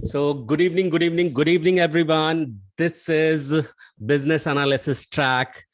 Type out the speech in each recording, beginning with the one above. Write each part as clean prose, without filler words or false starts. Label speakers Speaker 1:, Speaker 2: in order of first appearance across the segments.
Speaker 1: So, good evening, everyone. This is Business Analysis Track,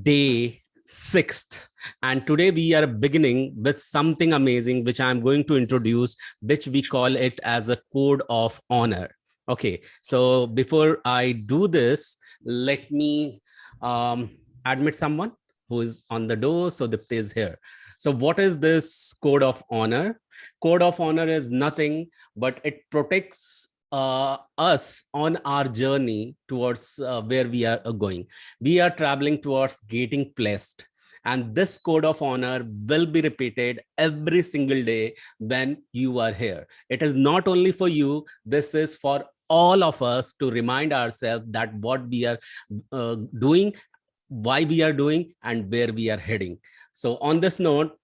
Speaker 1: day 6th. And today we are beginning with something amazing, which I'm going to introduce, which we call it as a code of honor. Okay, so before I do this, let me admit someone who is on the door. So Dipti is here. So what is this code of honor? Code of honor is nothing, but it protects us on our journey towards where we are going. We are traveling towards getting blessed. And this code of honor will be repeated every single day when you are here. It is not only for you, this is for all of us to remind ourselves that what we are doing, why we are doing, and where we are heading. So, on this note,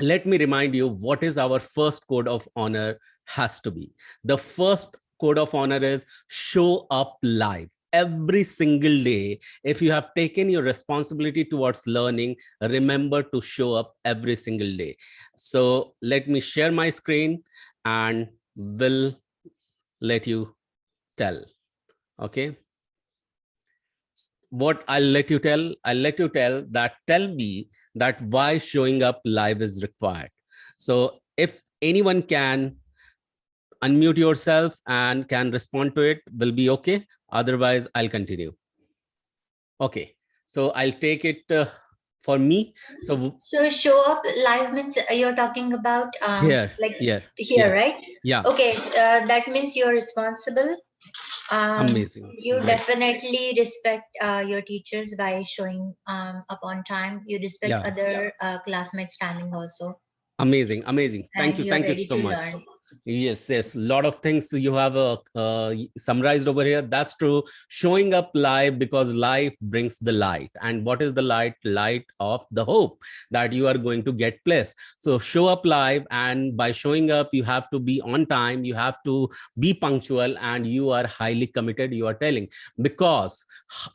Speaker 1: let me remind you what is our first code of honor has to be. The first code of honor is show up live every single day. If you have taken your responsibility towards learning, remember to show up every single day. So let me share my screen and will let you tell. Okay, what I'll let you tell that tell me that why showing up live is required. So if anyone can unmute yourself and can respond to it, will be okay. Otherwise, I'll continue. Okay, so I'll take it for me.
Speaker 2: So show up live means you're talking about
Speaker 1: Here,
Speaker 2: like
Speaker 1: here,
Speaker 2: here,
Speaker 1: here.
Speaker 2: right?
Speaker 1: Yeah,
Speaker 2: Okay, that means you're responsible.
Speaker 1: amazing.
Speaker 2: You
Speaker 1: Great.
Speaker 2: definitely respect your teachers by showing up on time. You respect
Speaker 1: Yeah.
Speaker 2: other classmates' timing also,
Speaker 1: Amazing, amazing. Thank
Speaker 2: and
Speaker 1: you.
Speaker 2: you're
Speaker 1: Thank you
Speaker 2: ready
Speaker 1: so
Speaker 2: to
Speaker 1: much.
Speaker 2: learn.
Speaker 1: Yes, yes. A lot of things you have summarized over here. That's true. Showing up live because life brings the light. And what is the light? Light of the hope that you are going to get blessed. So show up live. And by showing up, you have to be on time. You have to be punctual and you are highly committed. You are telling because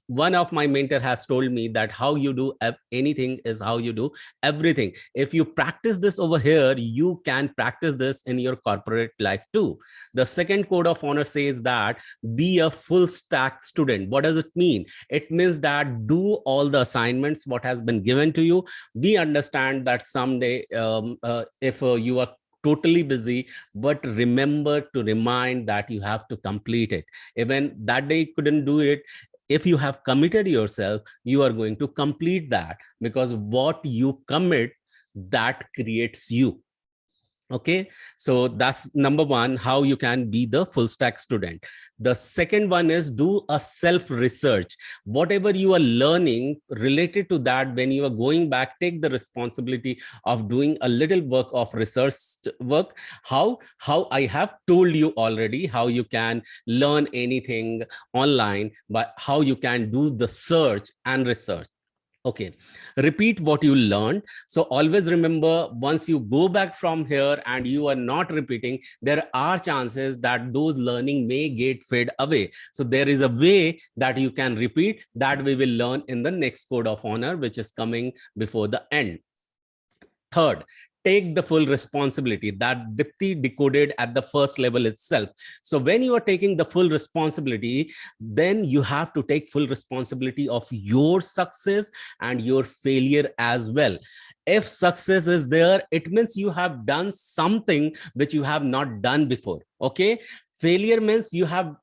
Speaker 1: one of my mentor has told me that how you do anything is how you do everything. If you practice this over here, you can practice this in your corporate life too. The second code of honor says that be a full stack student. What does it mean? It means that do all the assignments what has been given to you. We understand that someday if you are totally busy, but remember to remind that you have to complete it. Even that day you couldn't do it, if you have committed yourself, you are going to complete that, because what you commit, that creates you. Okay, so that's number one, how you can be the full stack student. The second one is do a self research. Whatever you are learning related to that, when you are going back, take the responsibility of doing a little work of research work. How I have told you already how you can learn anything online, but how you can do the search and research. Okay, repeat what you learned. So always remember, once you go back from here and you are not repeating, there are chances that those learning may get fade away. So there is a way that you can repeat, that we will learn in the next code of honor, which is coming before the end. Third, take the full responsibility that Dipti decoded at the first level itself. So when you are taking the full responsibility, then you have to take full responsibility of your success and your failure as well. If success is there, it means you have done something which you have not done before. Okay, failure means you have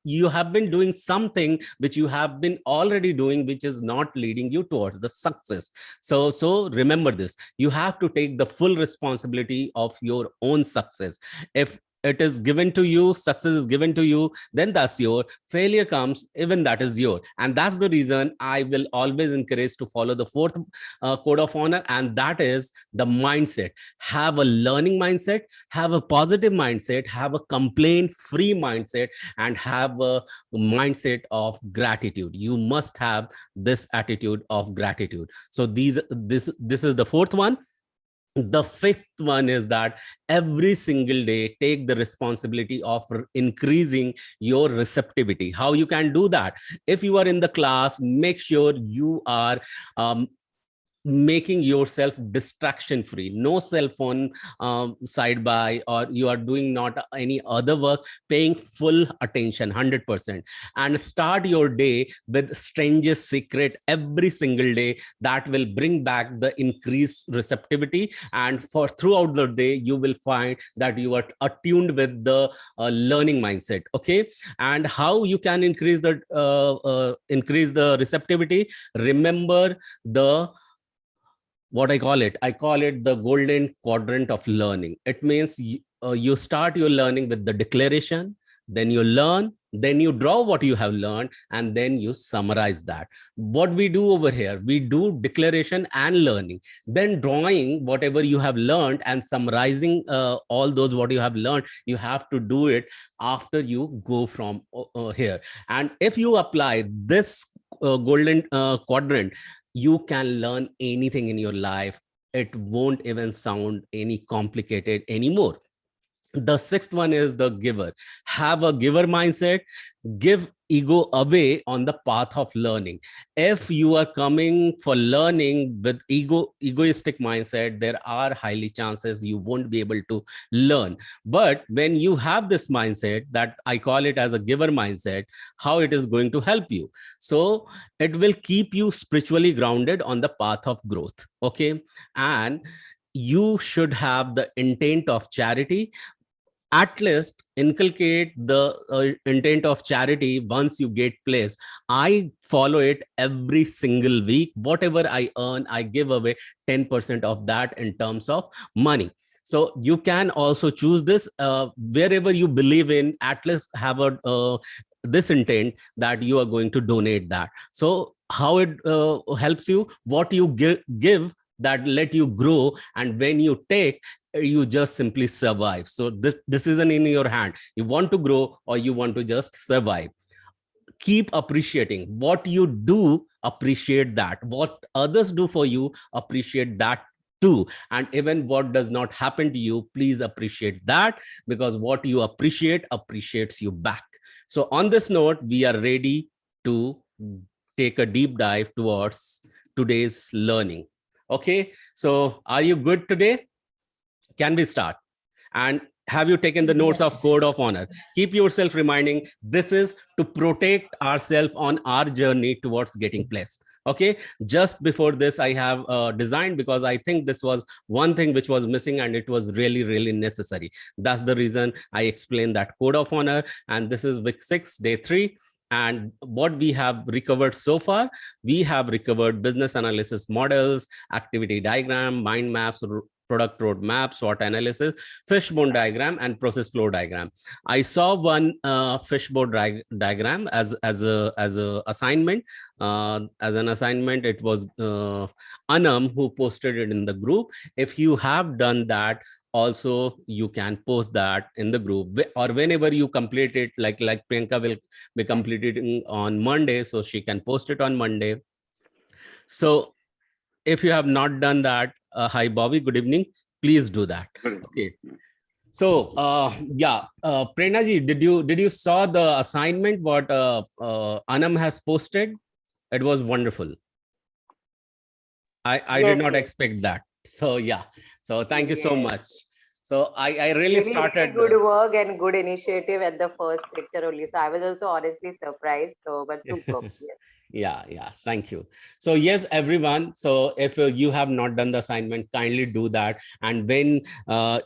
Speaker 1: been doing something which you have been already doing, which is not leading you towards the success. So remember this, you have to take the full responsibility of your own success. If it is given to you, success is given to you, then that's your. Failure comes, even that is your. And that's the reason I will always encourage to follow the fourth code of honor, and that is the mindset. Have a learning mindset, have a positive mindset, have a complaint free mindset, and have a mindset of gratitude. You must have this attitude of gratitude. So this is the fourth one. The fifth one is that every single day take the responsibility of increasing your receptivity. How you can do that? If you are in the class, make sure you are um, making yourself distraction free, no cell phone side by, or you are doing not any other work, paying full attention 100%, and start your day with strangest secret every single day. That will bring back the increased receptivity, and for throughout the day you will find that you are attuned with the learning mindset. Okay, and how you can increase the receptivity? Remember the, what I call it the golden quadrant of learning. It means you start your learning with the declaration, then you learn, then you draw what you have learned, and then you summarize that. What we do over here, we do declaration and learning, then drawing whatever you have learned and summarizing all those what you have learned. You have to do it after you go from here. And if you apply this golden quadrant, you can learn anything in your life. It won't even sound any complicated anymore. The sixth one is the giver. Have a giver mindset. Give ego away on the path of learning. If you are coming for learning with egoistic mindset, there are highly chances you won't be able to learn. But when you have this mindset, that I call it as a giver mindset, how it is going to help you? So it will keep you spiritually grounded on the path of growth. Okay, and you should have the intent of charity. At least inculcate the intent of charity. Once you get placed, I follow it every single week. Whatever I earn, I give away 10% of that in terms of money. So you can also choose this wherever you believe in. At least have a this intent that you are going to donate that. So how it helps you? What you give, that let you grow, and when you take, you just simply survive. So this decision in your hand, you want to grow or you want to just survive. Keep appreciating what you do. Appreciate that. What others do for you, appreciate that too. And even what does not happen to you, please appreciate that, because what you appreciate appreciates you back. So on this note, we are ready to take a deep dive towards today's learning. Okay, so are you good today? Can we start? And have you taken the notes of
Speaker 2: Yes.
Speaker 1: code of honor? Keep yourself reminding, this is to protect ourselves on our journey towards getting placed. Okay, just before this I have designed, because I think this was one thing which was missing and it was really really necessary. That's the reason I explained that code of honor. And this is week 6, day 3. And what we have recovered so far, we have recovered business analysis models, activity diagram, mind maps, product roadmap, SWOT analysis, fishbone diagram, and process flow diagram. I saw one fishbone diagram as a assignment. As an assignment, it was Anam who posted it in the group. If you have done that, also you can post that in the group, or whenever you complete it, like Priyanka will be completing on Monday, so she can post it on Monday. So if you have not done that, hi Bobby, good evening, please do that. Okay, so Prerna ji, did you saw the assignment what Anam has posted? It was wonderful. I did
Speaker 3: Yes,
Speaker 1: not
Speaker 3: yes,
Speaker 1: expect that. So yeah, so thank you so
Speaker 3: yes.
Speaker 1: much. So I really
Speaker 3: Really, really
Speaker 1: started
Speaker 3: good work and good initiative at the first lecture only. So I was also honestly surprised. So, but superb. Yes.
Speaker 1: yeah, thank you. So yes everyone, so if you have not done the assignment, kindly do that. And when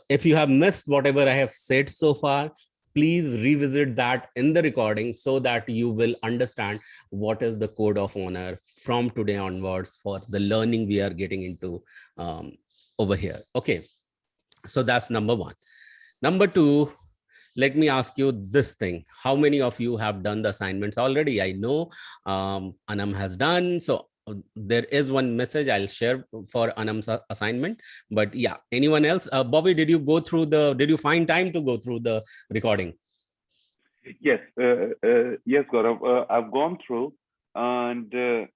Speaker 1: if you have missed whatever I have said so far, please revisit that in the recording, so that you will understand what is the code of honor from today onwards for the learning we are getting into over here. Okay, so that's number one. Number two, let me ask you this thing. How many of you have done the assignments already? I know Anam has done. So there is one message I'll share for Anam's assignment. But yeah, anyone else? Bobby, did you find time to go through the recording?
Speaker 4: Yes, yes, Gaurav. I've gone through, and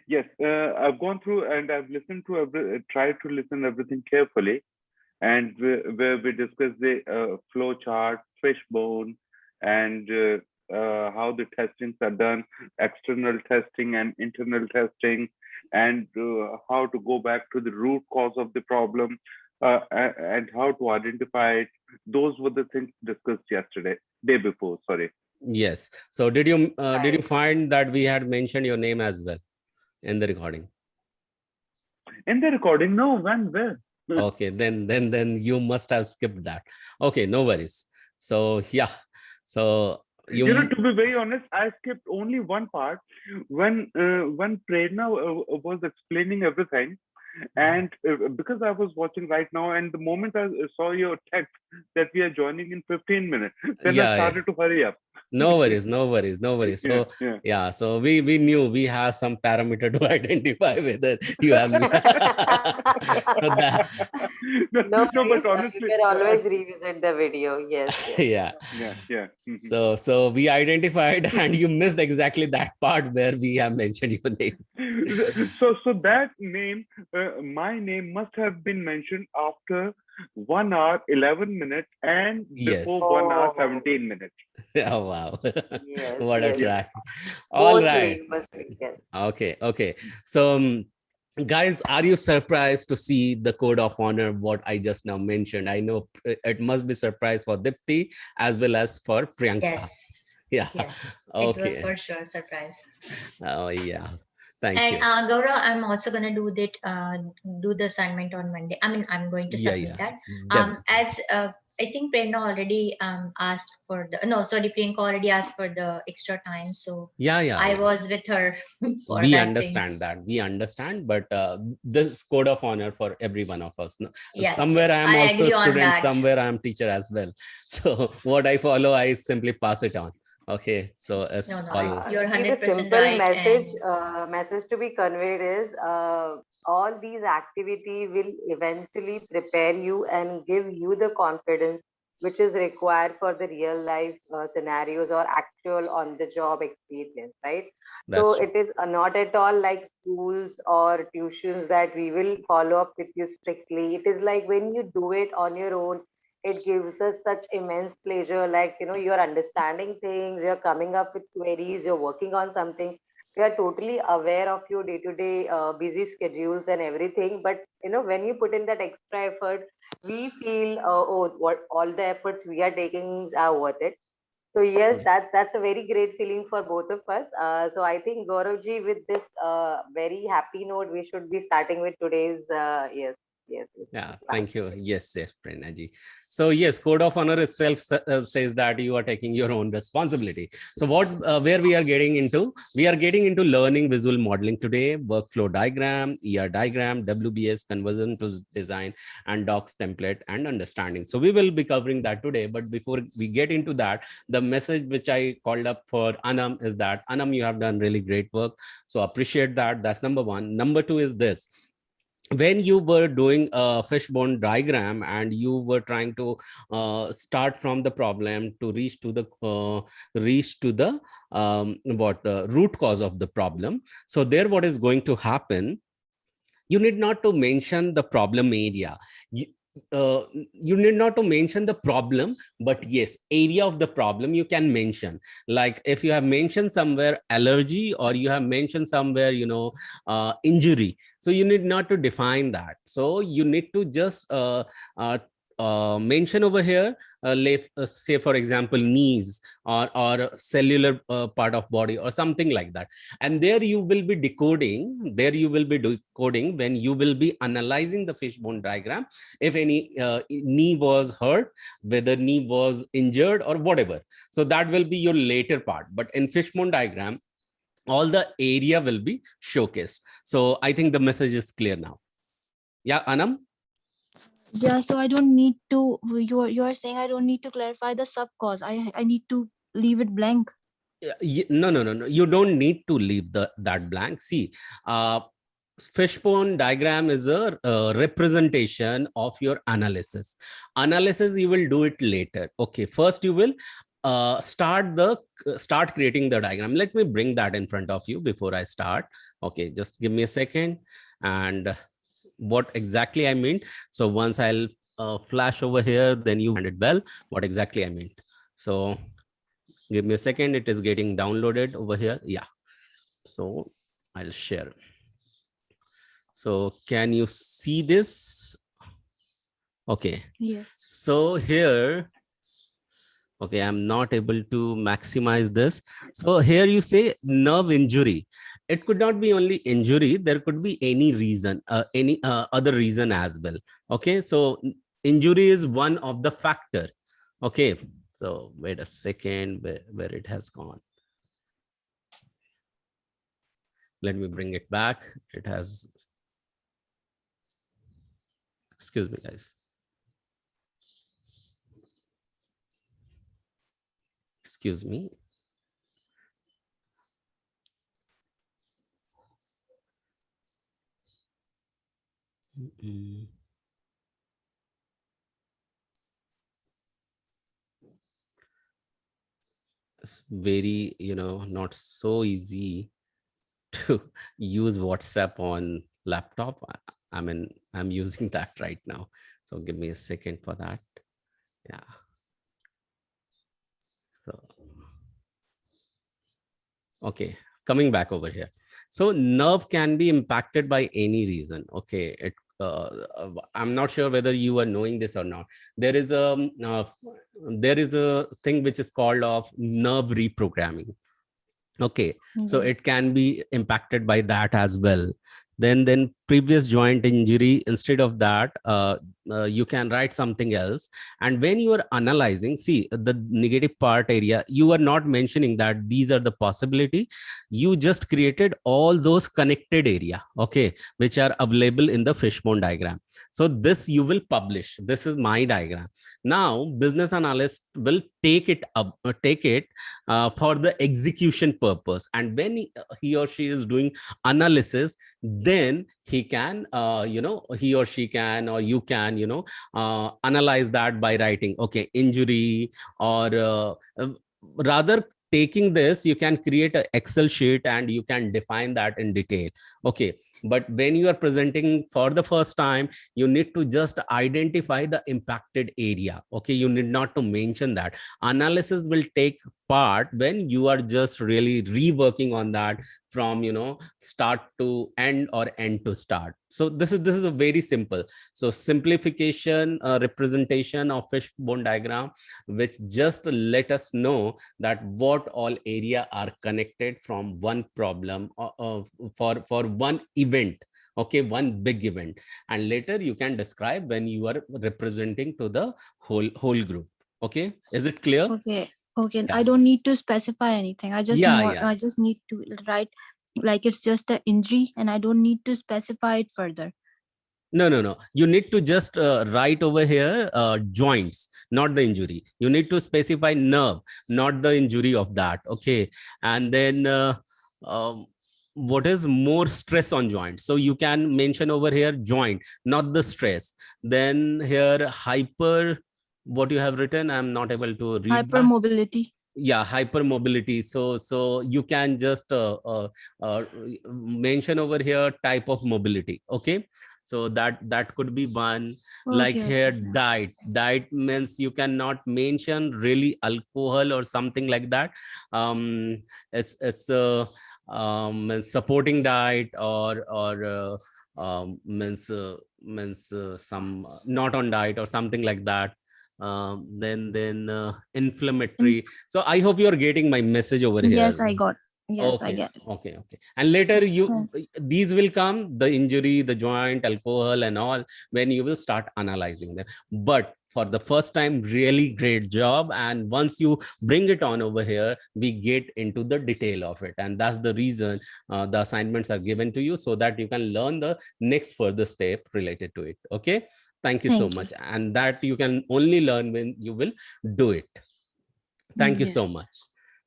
Speaker 4: yes, I've gone through, and I've listened to tried to listen everything carefully, and where we discussed the flow chart, fishbone, and how the testings are done, external testing and internal testing, and how to go back to the root cause of the problem, and how to identify it. Those were the things discussed yesterday, day before, sorry.
Speaker 1: Yes. So did you
Speaker 3: Right.
Speaker 1: find that we had mentioned your name as well in the recording?
Speaker 4: In the recording, no, when, where?
Speaker 1: Okay, then you must have skipped that. Okay, no worries. So yeah, so
Speaker 4: You know,
Speaker 1: you
Speaker 4: to be very honest, I skipped only one part when Prerna was explaining everything, and because I was watching right now, and the moment I saw your text that we are joining in 15 minutes, then I
Speaker 1: yeah, yeah.
Speaker 4: started to hurry up.
Speaker 1: No worries, no worries, no worries.
Speaker 4: Yeah,
Speaker 1: So
Speaker 4: yeah.
Speaker 1: yeah, so we knew we have some parameter to identify whether you have so that
Speaker 4: No,
Speaker 3: No
Speaker 4: no,
Speaker 3: worries.
Speaker 4: but
Speaker 3: You
Speaker 4: honestly,
Speaker 3: can always revisit the video. Yes, yes.
Speaker 1: yeah.
Speaker 4: yeah, yeah.
Speaker 1: So we identified and you missed exactly that part where we have mentioned your name.
Speaker 4: So that name, my name must have been mentioned after 1 hour 11 minutes and before
Speaker 1: Yes.
Speaker 4: 1 hour
Speaker 3: Oh,
Speaker 4: 17 minutes.
Speaker 1: Oh wow.
Speaker 3: yes,
Speaker 1: What a
Speaker 3: yes.
Speaker 4: Yeah.
Speaker 1: track. All right.
Speaker 3: Mostly, yes.
Speaker 1: Okay, okay. So guys, are you surprised to see the code of honor what I just now mentioned? I know it must be surprise for Dipti as well as for Priyanka.
Speaker 2: Yes.
Speaker 1: Yeah.
Speaker 2: Yes. It was
Speaker 1: Okay.
Speaker 2: for sure surprise.
Speaker 1: Oh yeah. Thank
Speaker 2: And
Speaker 1: you.
Speaker 2: Gaurav, I'm also gonna do the assignment on Monday. I mean, I'm going to
Speaker 1: Yeah,
Speaker 2: submit
Speaker 1: yeah.
Speaker 2: that.
Speaker 1: Definitely.
Speaker 2: As I think Prerna already asked for the no, sorry, Priyanka already asked for the extra time, so
Speaker 1: Yeah, yeah,
Speaker 2: I
Speaker 1: yeah.
Speaker 2: was with her for
Speaker 1: We
Speaker 2: that thing.
Speaker 1: understand that. We understand, but this code of honor for every one of us. No,
Speaker 2: Yes,
Speaker 1: somewhere
Speaker 2: yes,
Speaker 1: I am
Speaker 2: I
Speaker 1: also a
Speaker 2: agree on
Speaker 1: student,
Speaker 2: that.
Speaker 1: somewhere I am teacher as well. So what I follow, I simply pass it on. Okay. So it's
Speaker 2: No, no,
Speaker 1: all
Speaker 2: you're
Speaker 3: See, the
Speaker 2: 100%
Speaker 3: simple
Speaker 2: right, and
Speaker 3: message to be conveyed is all these activity will eventually prepare you and give you the confidence which is required for the real life scenarios or actual on the job experience, right? So
Speaker 1: that's true.
Speaker 3: it is not at all like schools or tuitions that we will follow up with you strictly. It is like when you do it on your own, it gives us such immense pleasure, like you're understanding things, you're coming up with queries, you're working on something, we are totally aware of your day-to-day busy schedules and everything, but when you put in that extra effort, we feel oh, what all the efforts we are taking are worth it. So yes,
Speaker 1: Yeah.
Speaker 3: that's a very great feeling for both of us. So I think Gauravji, with this very happy note, we should be starting with today's yes, yes, yes,
Speaker 1: Yeah,
Speaker 3: class.
Speaker 1: thank you. Yes, yes, Prerna. So yes, code of honor itself says that you are taking your own responsibility. So what, where we are getting into? We are getting into learning visual modeling today, workflow diagram, ER diagram, WBS, conversion to design, and docs template and understanding. So we will be covering that today. But before we get into that, the message which I called up for Anam is that Anam, you have done really great work. So appreciate that. That's number one. Number two is this: when you were doing a fishbone diagram and you were trying to start from the problem to reach to the what root cause of the problem, so there what is going to happen, you need not to mention the problem area. You need not to mention the problem, but yes, area of the problem you can mention. Like if you have mentioned somewhere allergy, or you have mentioned somewhere injury, so you need not to define that. So you need to just uh, mention over here, say for example knees, or cellular part of body or something like that. And there you will be decoding when you will be analyzing the fishbone diagram, if any knee was hurt, whether knee was injured or whatever. So that will be your later part, but in fishbone diagram all the area will be showcased. So I think the message is clear now. Yeah, Anam.
Speaker 5: Yeah, so I don't need to. You are saying I don't need to clarify the sub cause. I need to leave it blank.
Speaker 1: No, you don't need to leave that blank. See, uh, fishbone diagram is a representation of your analysis. You will do it later. Okay, first you will start creating the diagram. Let me bring that in front of you before I start. Okay, just give me a second. And what exactly I meant, so once I'll flash over here, then you understand it well what exactly I meant. So give me a second, it is getting downloaded over here. Yeah, so I'll share. So can you see this? Okay.
Speaker 5: Yes.
Speaker 1: So here, okay, I'm not able to maximize this. So here you say nerve injury. It could not be only injury. There could be any reason, any other reason as well. Okay. So injury is one of the factor. Okay. So wait a second, where it has gone. Let me bring it back. It has, excuse me, guys. Excuse me. Mm. It's very, not so easy to use WhatsApp on laptop. I mean, I'm using that right now. So give me a second for that. Yeah. So, okay, coming back over here. So nerve can be impacted by any reason. Okay, I'm not sure whether you are knowing this or not. There is a thing which is called of nerve reprogramming. Okay, so
Speaker 5: Yeah.
Speaker 1: it can be impacted by that as well. Then previous joint injury, instead of that, you can write something else. And when you are analyzing, see the negative part area, you are not mentioning that these are the possibility. You just created all those connected area, okay, which are available in the fishbone diagram. So this you will publish. This is my diagram. Now business analyst will take it up, take it for the execution purpose, and when he or she is doing analysis, then he can he or she can, or you can, analyze that by writing, okay, injury, or rather taking this, you can create an Excel sheet and you can define that in detail. Okay, but when you are presenting for the first time, you need to just identify the impacted area. Okay, you need not to mention that. Analysis will take part when you are just really reworking on that from start to end or end to start. So this is a very simple, so simplification, representation of fishbone diagram, which just let us know that what all area are connected from one problem, for one event. Okay, one big event, and later you can describe when you are representing to the whole group. Okay, is it clear?
Speaker 5: Okay. Okay.
Speaker 1: Yeah,
Speaker 5: I don't need to specify anything.
Speaker 1: yeah.
Speaker 5: I just need to write like it's just an injury, and I don't need to specify it further.
Speaker 1: No. You need to just write over here joints, not the injury. You need to specify nerve, not the injury of that. Okay. And then um, what is more stress on joint? So you can mention over here joint, not the stress. Then here hyper, what you have written, I'm not able to read that.
Speaker 5: Hypermobility.
Speaker 1: Yeah, hypermobility. So you can just mention over here type of mobility. Okay, so that could be one. Like
Speaker 5: Okay.
Speaker 1: here,
Speaker 5: Okay.
Speaker 1: diet means you cannot mention really alcohol or something like that. It's supporting diet, or means some not on diet or something like that. Then inflammatory. So I hope you are getting my message over
Speaker 5: Yes,
Speaker 1: here.
Speaker 5: I got. Yes, I
Speaker 1: Okay,
Speaker 5: get it.
Speaker 1: okay. And later
Speaker 5: Hmm.
Speaker 1: these will come, the injury, the joint, alcohol, and all, when you will start analyzing them. But for the first time, really great job. And once you bring it on over here, we get into the detail of it. And that's the reason the assignments are given to you, so that you can learn the next further step related to it. Okay. Thank you so
Speaker 5: Thank you.
Speaker 1: much. And that you can only learn when you will do it. Thank you so
Speaker 5: Yes.
Speaker 1: much.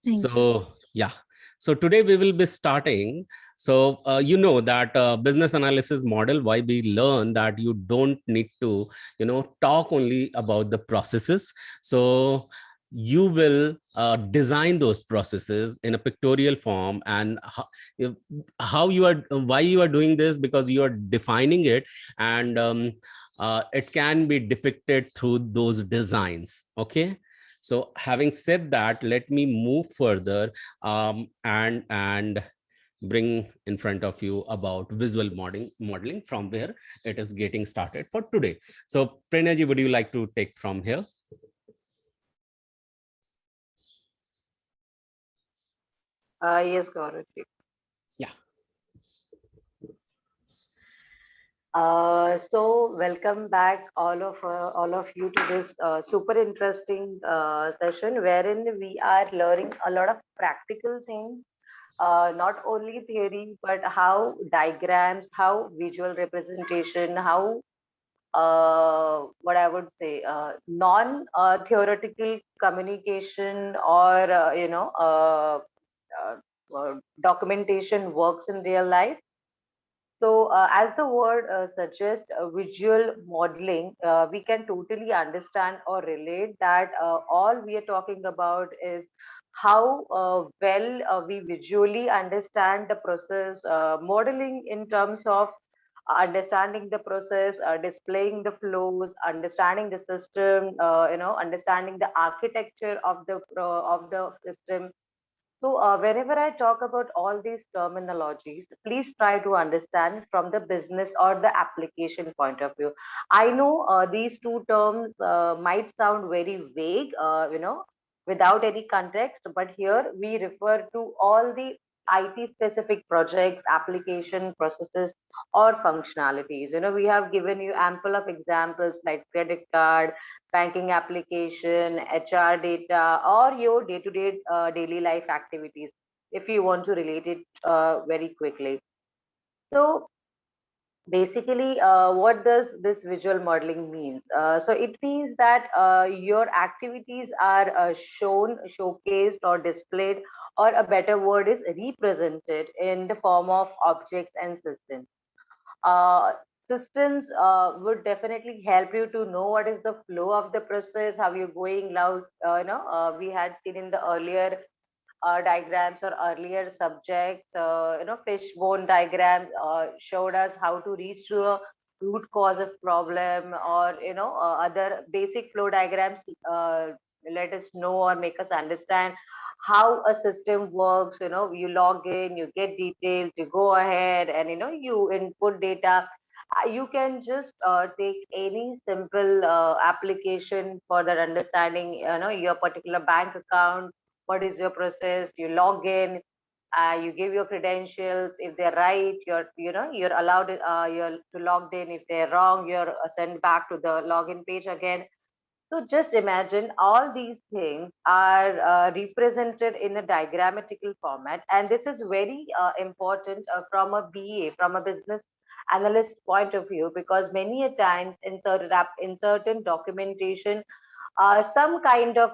Speaker 5: Thank you.
Speaker 1: So, yeah. So today we will be starting. So you know that business analysis model, why we learn that you don't need to, talk only about the processes. So you will design those processes in a pictorial form, and how you are, why you are doing this, because you are defining it, and it can be depicted through those designs. Okay. So having said that, let me move further, and bring in front of you about visual modeling from where it is getting started for today. So Prerna ji, would you like to take from here?
Speaker 3: Yes, Gaurav.
Speaker 1: Yeah.
Speaker 3: So welcome back all of you to this super interesting session wherein we are learning a lot of practical things, not only theory but how diagrams, how visual representation, how what I would say non theoretical communication or documentation works in real life. So, as the word suggests, visual modeling, we can totally understand or relate that all we are talking about is how well we visually understand the process, modeling in terms of understanding the process, displaying the flows, understanding the system, understanding the architecture of the system. So, whenever I talk about all these terminologies, please try to understand from the business or the application point of view. I know these two terms might sound very vague, without any context, but here we refer to all the IT specific projects, application processes, or functionalities. We have given you ample of examples like credit card, banking application, HR data, or your day-to-day daily life activities, if you want to relate it very quickly. So basically, what does this visual modeling mean? So it means that your activities are shown, showcased, or displayed, or a better word is represented in the form of objects and systems. uh, Systems would definitely help you to know what is the flow of the process, how you're going now. We had seen in the earlier diagrams or earlier subjects, fishbone diagrams showed us how to reach to a root cause of problem, or other basic flow diagrams let us know or make us understand how a system works. You log in, you get details, you go ahead and you input data. You can just take any simple application for that understanding, your particular bank account. What is your process? You log in, you give your credentials. If they're right, you're allowed, you're to logged in. If they're wrong, you're sent back to the login page again. So just imagine all these things are represented in a diagrammatical format, and this is very important from a BA, from a business analyst point of view, because many a times in in certain documentation, some kind of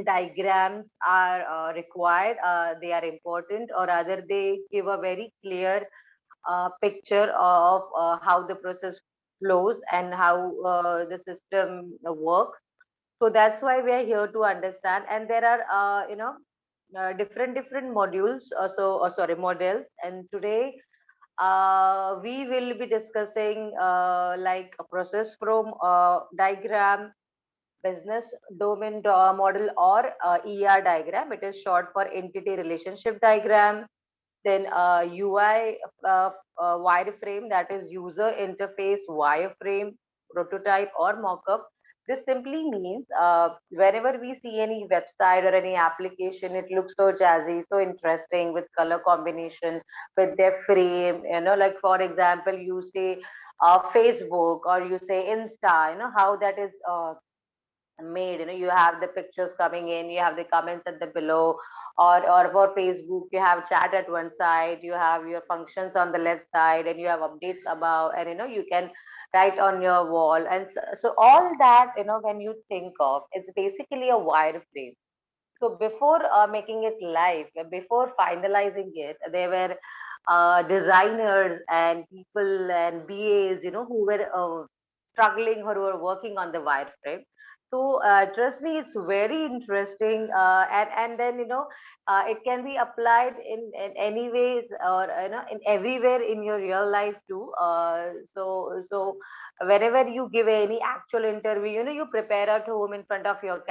Speaker 3: diagrams are required. They are important, or rather, they give a very clear picture of how the process flows and how the system works. So that's why we are here to understand. And there are, different modules. Sorry, models. And today we will be discussing like a process from diagram, business domain model, or ER diagram. It is short for entity relationship diagram. Then UI wireframe, that is user interface wireframe, prototype or mockup. This simply means whenever we see any website or any application, it looks so jazzy, so interesting with color combination, with their frame. Like for example, you say Facebook or you say Insta. How that is made. You have the pictures coming in, you have the comments at the below, or for Facebook you have chat at one side, you have your functions on the left side, and you have updates above, and you can write on your wall. And so all that, when you think of, it's basically a wireframe. So before making it live, before finalizing it, there were designers and people and BAs, who were struggling or who are working on the wireframe. So trust me, it's very interesting, and then it can be applied in any ways, or in everywhere in your real life too. So whenever you give any actual interview, you prepare at home in front of your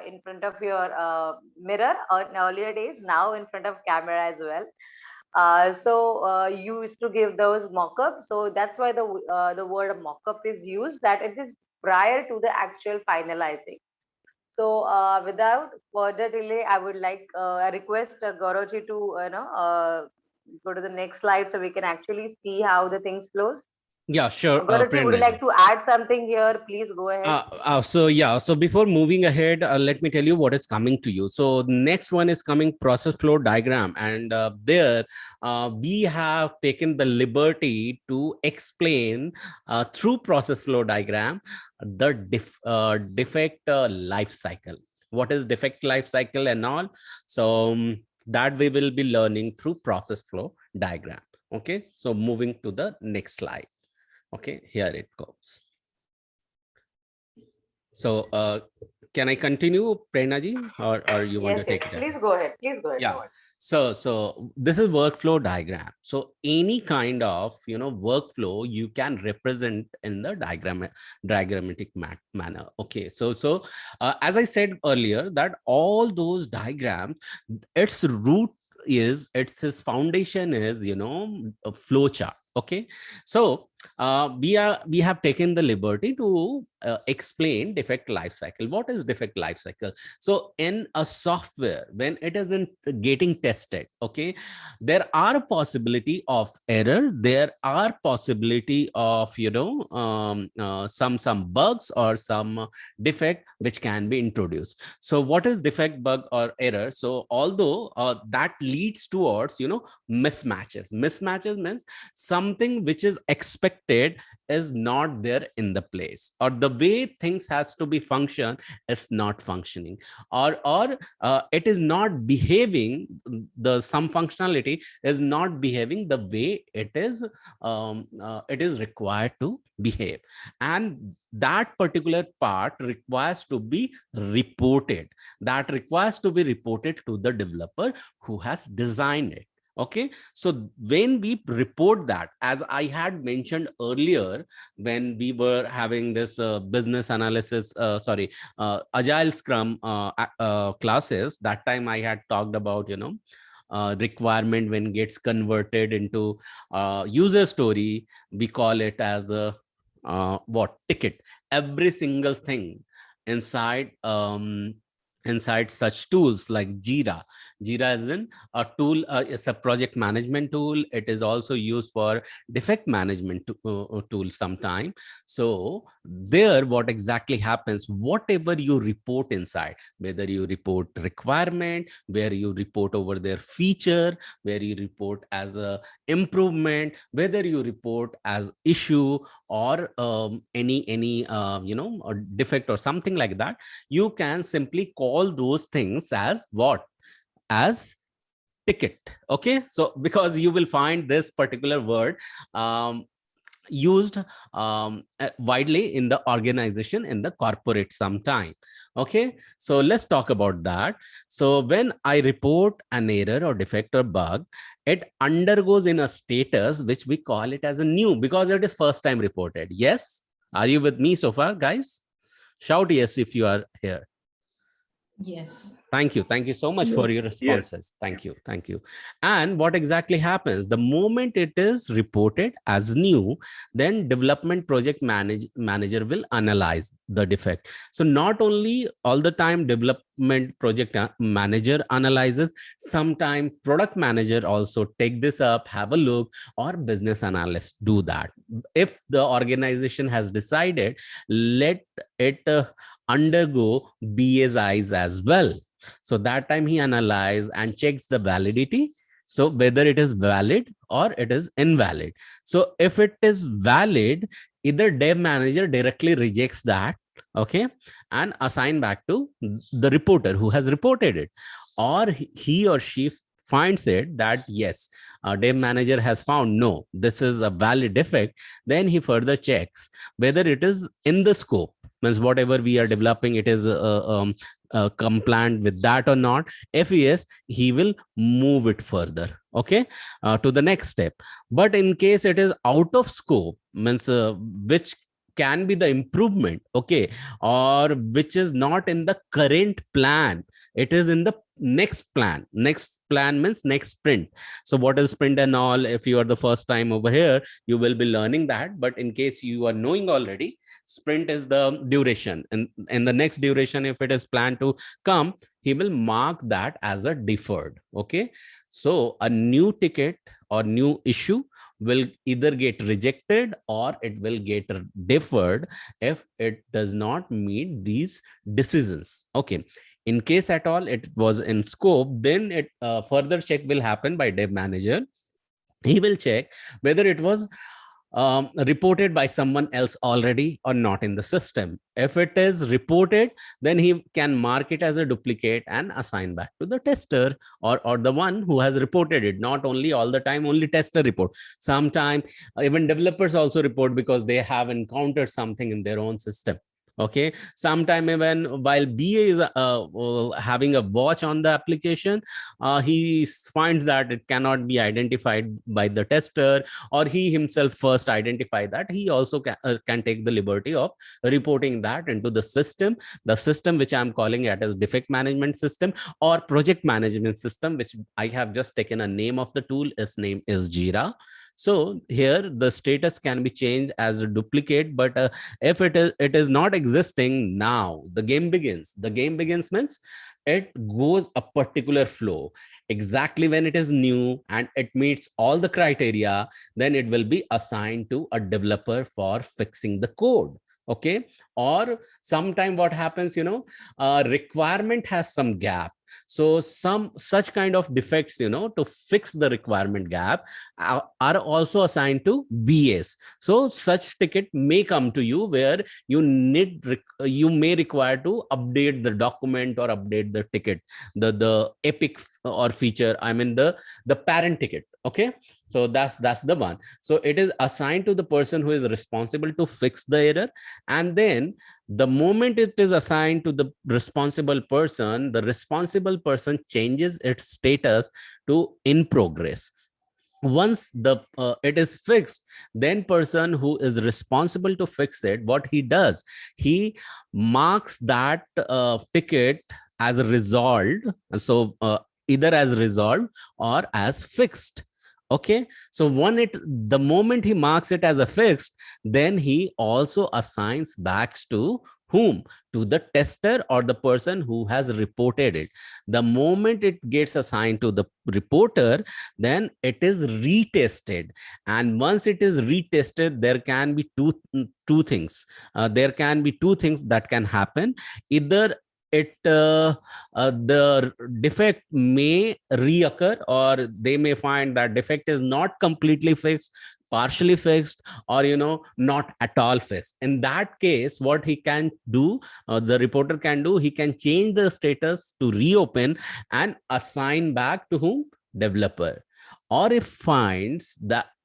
Speaker 3: in front of your mirror, or in earlier days, now in front of camera as well. So you used to give those mock-ups. So that's why the word mock-up is used, that it is prior to the actual finalizing. So without further delay, I would like I request Gauravji to go to the next slide so we can actually see how the things flows.
Speaker 1: Yeah, sure,
Speaker 3: Gauravji, would you
Speaker 1: Prerna ji.
Speaker 3: like to add something here? Please go ahead.
Speaker 1: So before moving ahead, let me tell you what is coming to you. So the next one is coming process flow diagram, and there we have taken the liberty to explain through process flow diagram the defect life cycle. What is defect life cycle and all? So that we will be learning through process flow diagram. Okay, so moving to the next slide. Okay, here it goes. So can I continue, Prerna ji, or you want
Speaker 3: Yes,
Speaker 1: to take
Speaker 3: yes.
Speaker 1: it?
Speaker 3: Please go ahead. Please go ahead.
Speaker 1: Yeah. So this is workflow diagram. So any kind of workflow you can represent in the diagrammatic manner. Okay. So as I said earlier, that all those diagrams, its root is its foundation is a flow chart. Okay. So we have taken the liberty to explain defect life cycle. What is defect life cycle? So in a software, when it isn't getting tested, okay, there are a possibility of error, there are possibility of some bugs or some defect which can be introduced. So what is defect, bug, or error? So although that leads towards mismatches means something which is expected is not there in the place, or the way things has to be function is not functioning, or it is not behaving, the some functionality is not behaving the way it is required to behave, and that particular part requires to be reported, that requires to be reported to the developer who has designed it. Okay, so when we report that, as I had mentioned earlier, when we were having this business analysis, agile scrum classes, that time I had talked about requirement when gets converted into user story, we call it as a what ticket. Every single thing inside inside such tools like Jira is a tool, it's a project management tool. It is also used for defect management tool sometime. So there, what exactly happens, whatever you report inside, whether you report requirement, where you report over their feature, where you report as a improvement, whether you report as issue, or any a defect or something like that, you can simply call those things as what? As ticket. Okay, so because you will find this particular word used widely in the organization, in the corporate sometime. Okay, so let's talk about that. So when I report an error or defect or bug, it undergoes in a status which we call it as a new, because it is first time reported. Yes, are you with me so far, guys? Shout yes if you are here.
Speaker 6: Yes.
Speaker 1: Thank you. Thank you so much for your responses. Thank you. Thank you. And what exactly happens? The moment it is reported as new, then development project manager will analyze the defect. So not only all the time development project manager analyzes, sometime product manager also take this up, have a look, or business analyst do that. If the organization has decided, let it undergo BSIs as well. So that time he analyzes and checks the validity. So whether it is valid or it is invalid. So if it is valid, either dev manager directly rejects that, okay, and assign back to the reporter who has reported it, or he or she finds it that yes, dev manager has found no, this is a valid defect, then he further checks whether it is in the scope, means whatever we are developing, it is compliant with that or not. If yes, he will move it further, okay, to the next step. But in case it is out of scope, means which can be the improvement, okay, or which is not in the current plan, it is in the next plan. Next plan means next sprint. So what is sprint and all, if you are the first time over here, you will be learning that. But in case you are knowing already, sprint is the duration, and in the next duration, if it is planned to come, he will mark that as a deferred, okay. So a new ticket or new issue will either get rejected or it will get deferred if it does not meet these decisions, okay. In case at all it was in scope, then it further check will happen by dev manager. He will check whether it was reported by someone else already or not in the system. If it is reported, then he can mark it as a duplicate and assign back to the tester, or the one who has reported it. Not only all the time only tester report, sometime even developers also report because they have encountered something in their own system, okay. Sometime even while BA is having a watch on the application, he finds that it cannot be identified by the tester, or he himself first identify that. He also can take the liberty of reporting that into the system which I'm calling it as defect management system or project management system, which I have just taken a name of the tool. Its name is Jira. So here the status can be changed as a duplicate, but if it is not existing, now the game begins. The game begins means it goes a particular flow. Exactly when it is new and it meets all the criteria, then it will be assigned to a developer for fixing the code, okay. Or sometime what happens, requirement has some gap, so some such kind of defects, to fix the requirement gap are also assigned to BAs. So such ticket may come to you where you may require to update the document or update the ticket, the epic or feature, I mean the parent ticket, okay. So that's the one. So it is assigned to the person who is responsible to fix the error, and then the moment it is assigned to the responsible person, the responsible person changes its status to in progress. Once it is fixed, then person who is responsible to fix it, what he does, he marks that ticket as resolved. So either as resolved or as fixed, okay. So the moment he marks it as a fixed, then he also assigns back to whom? To the tester or the person who has reported it. The moment it gets assigned to the reporter, then it is retested. And once it is retested, there can be two things. There can be two things that can happen. Either the defect may reoccur, or they may find that defect is not completely fixed, partially fixed, or not at all fixed. In that case, what he can do, the reporter can do, he can change the status to reopen and assign back to whom? Developer. Or if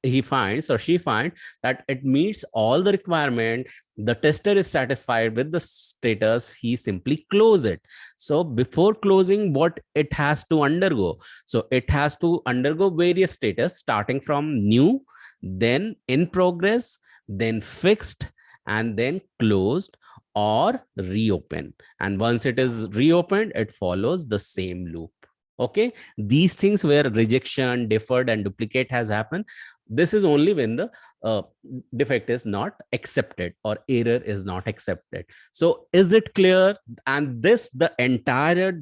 Speaker 1: he finds or she finds that it meets all the requirement, the tester is satisfied with the status, he simply close it. So before closing, what it has to undergo? So it has to undergo various status, starting from new, then in progress, then fixed, and then closed or reopen. And once it is reopened, it follows the same loop. Okay, these things where rejection, deferred, and duplicate has happened, this is only when the defect is not accepted or error is not accepted. So is it clear? And this, the entire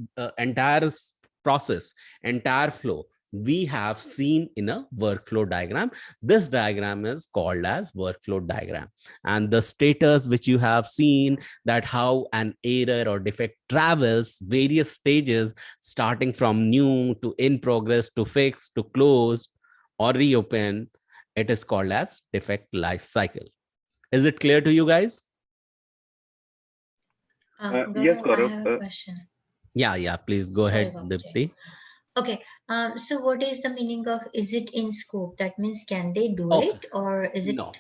Speaker 1: process, entire flow, we have seen in a workflow diagram. This diagram is called as workflow diagram. And the status which you have seen, that how an error or defect travels various stages, starting from new to in progress to fix to close or reopen, it is called as defect life cycle. Is it clear to you guys?
Speaker 4: Yes,
Speaker 2: Gaurav, I
Speaker 4: Gaurav.
Speaker 2: have a question.
Speaker 1: Yeah, please go
Speaker 2: Sorry,
Speaker 1: ahead,
Speaker 2: Babuji.
Speaker 1: Dipti.
Speaker 2: Okay. So what is the meaning of is it in scope? That means can they do
Speaker 1: Okay.
Speaker 2: it, or is it?
Speaker 1: No.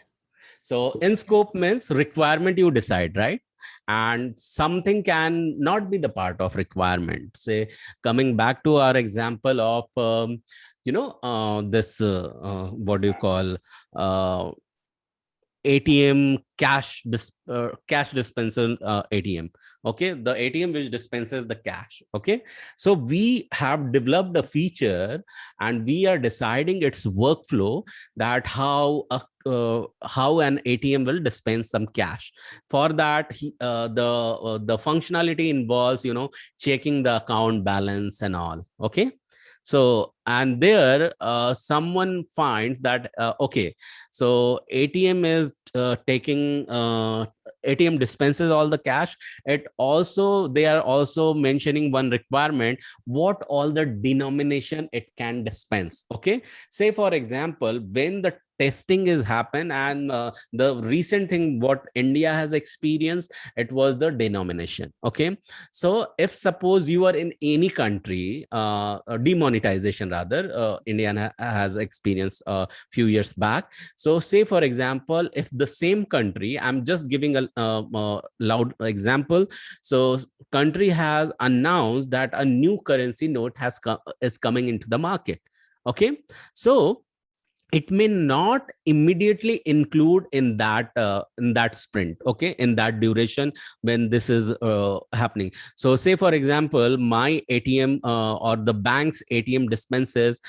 Speaker 1: So in scope means requirement you decide, right? And something can not be the part of requirement. Say, coming back to our example of, this, what do you call, ATM cash dispenser, ATM. Okay, the ATM which dispenses the cash. Okay, so we have developed a feature and we are deciding its workflow, that how an ATM will dispense some cash. For that, the functionality involves, checking the account balance and all. Okay, so and there someone finds that okay, so ATM is taking ATM dispenses all the cash. They are also mentioning one requirement, what all the denomination it can dispense. Okay, say for example, when the testing is happen, and the recent thing what India has experienced, it was the denomination. Okay, so if suppose you are in any country, demonetization rather, India has experienced a few years back. So say for example, if the same country, I'm just giving a loud example. So country has announced that a new currency note is coming into the market. Okay, so it may not immediately include in that sprint. Okay, in that duration when this is happening. So say for example, my ATM or the bank's ATM dispenses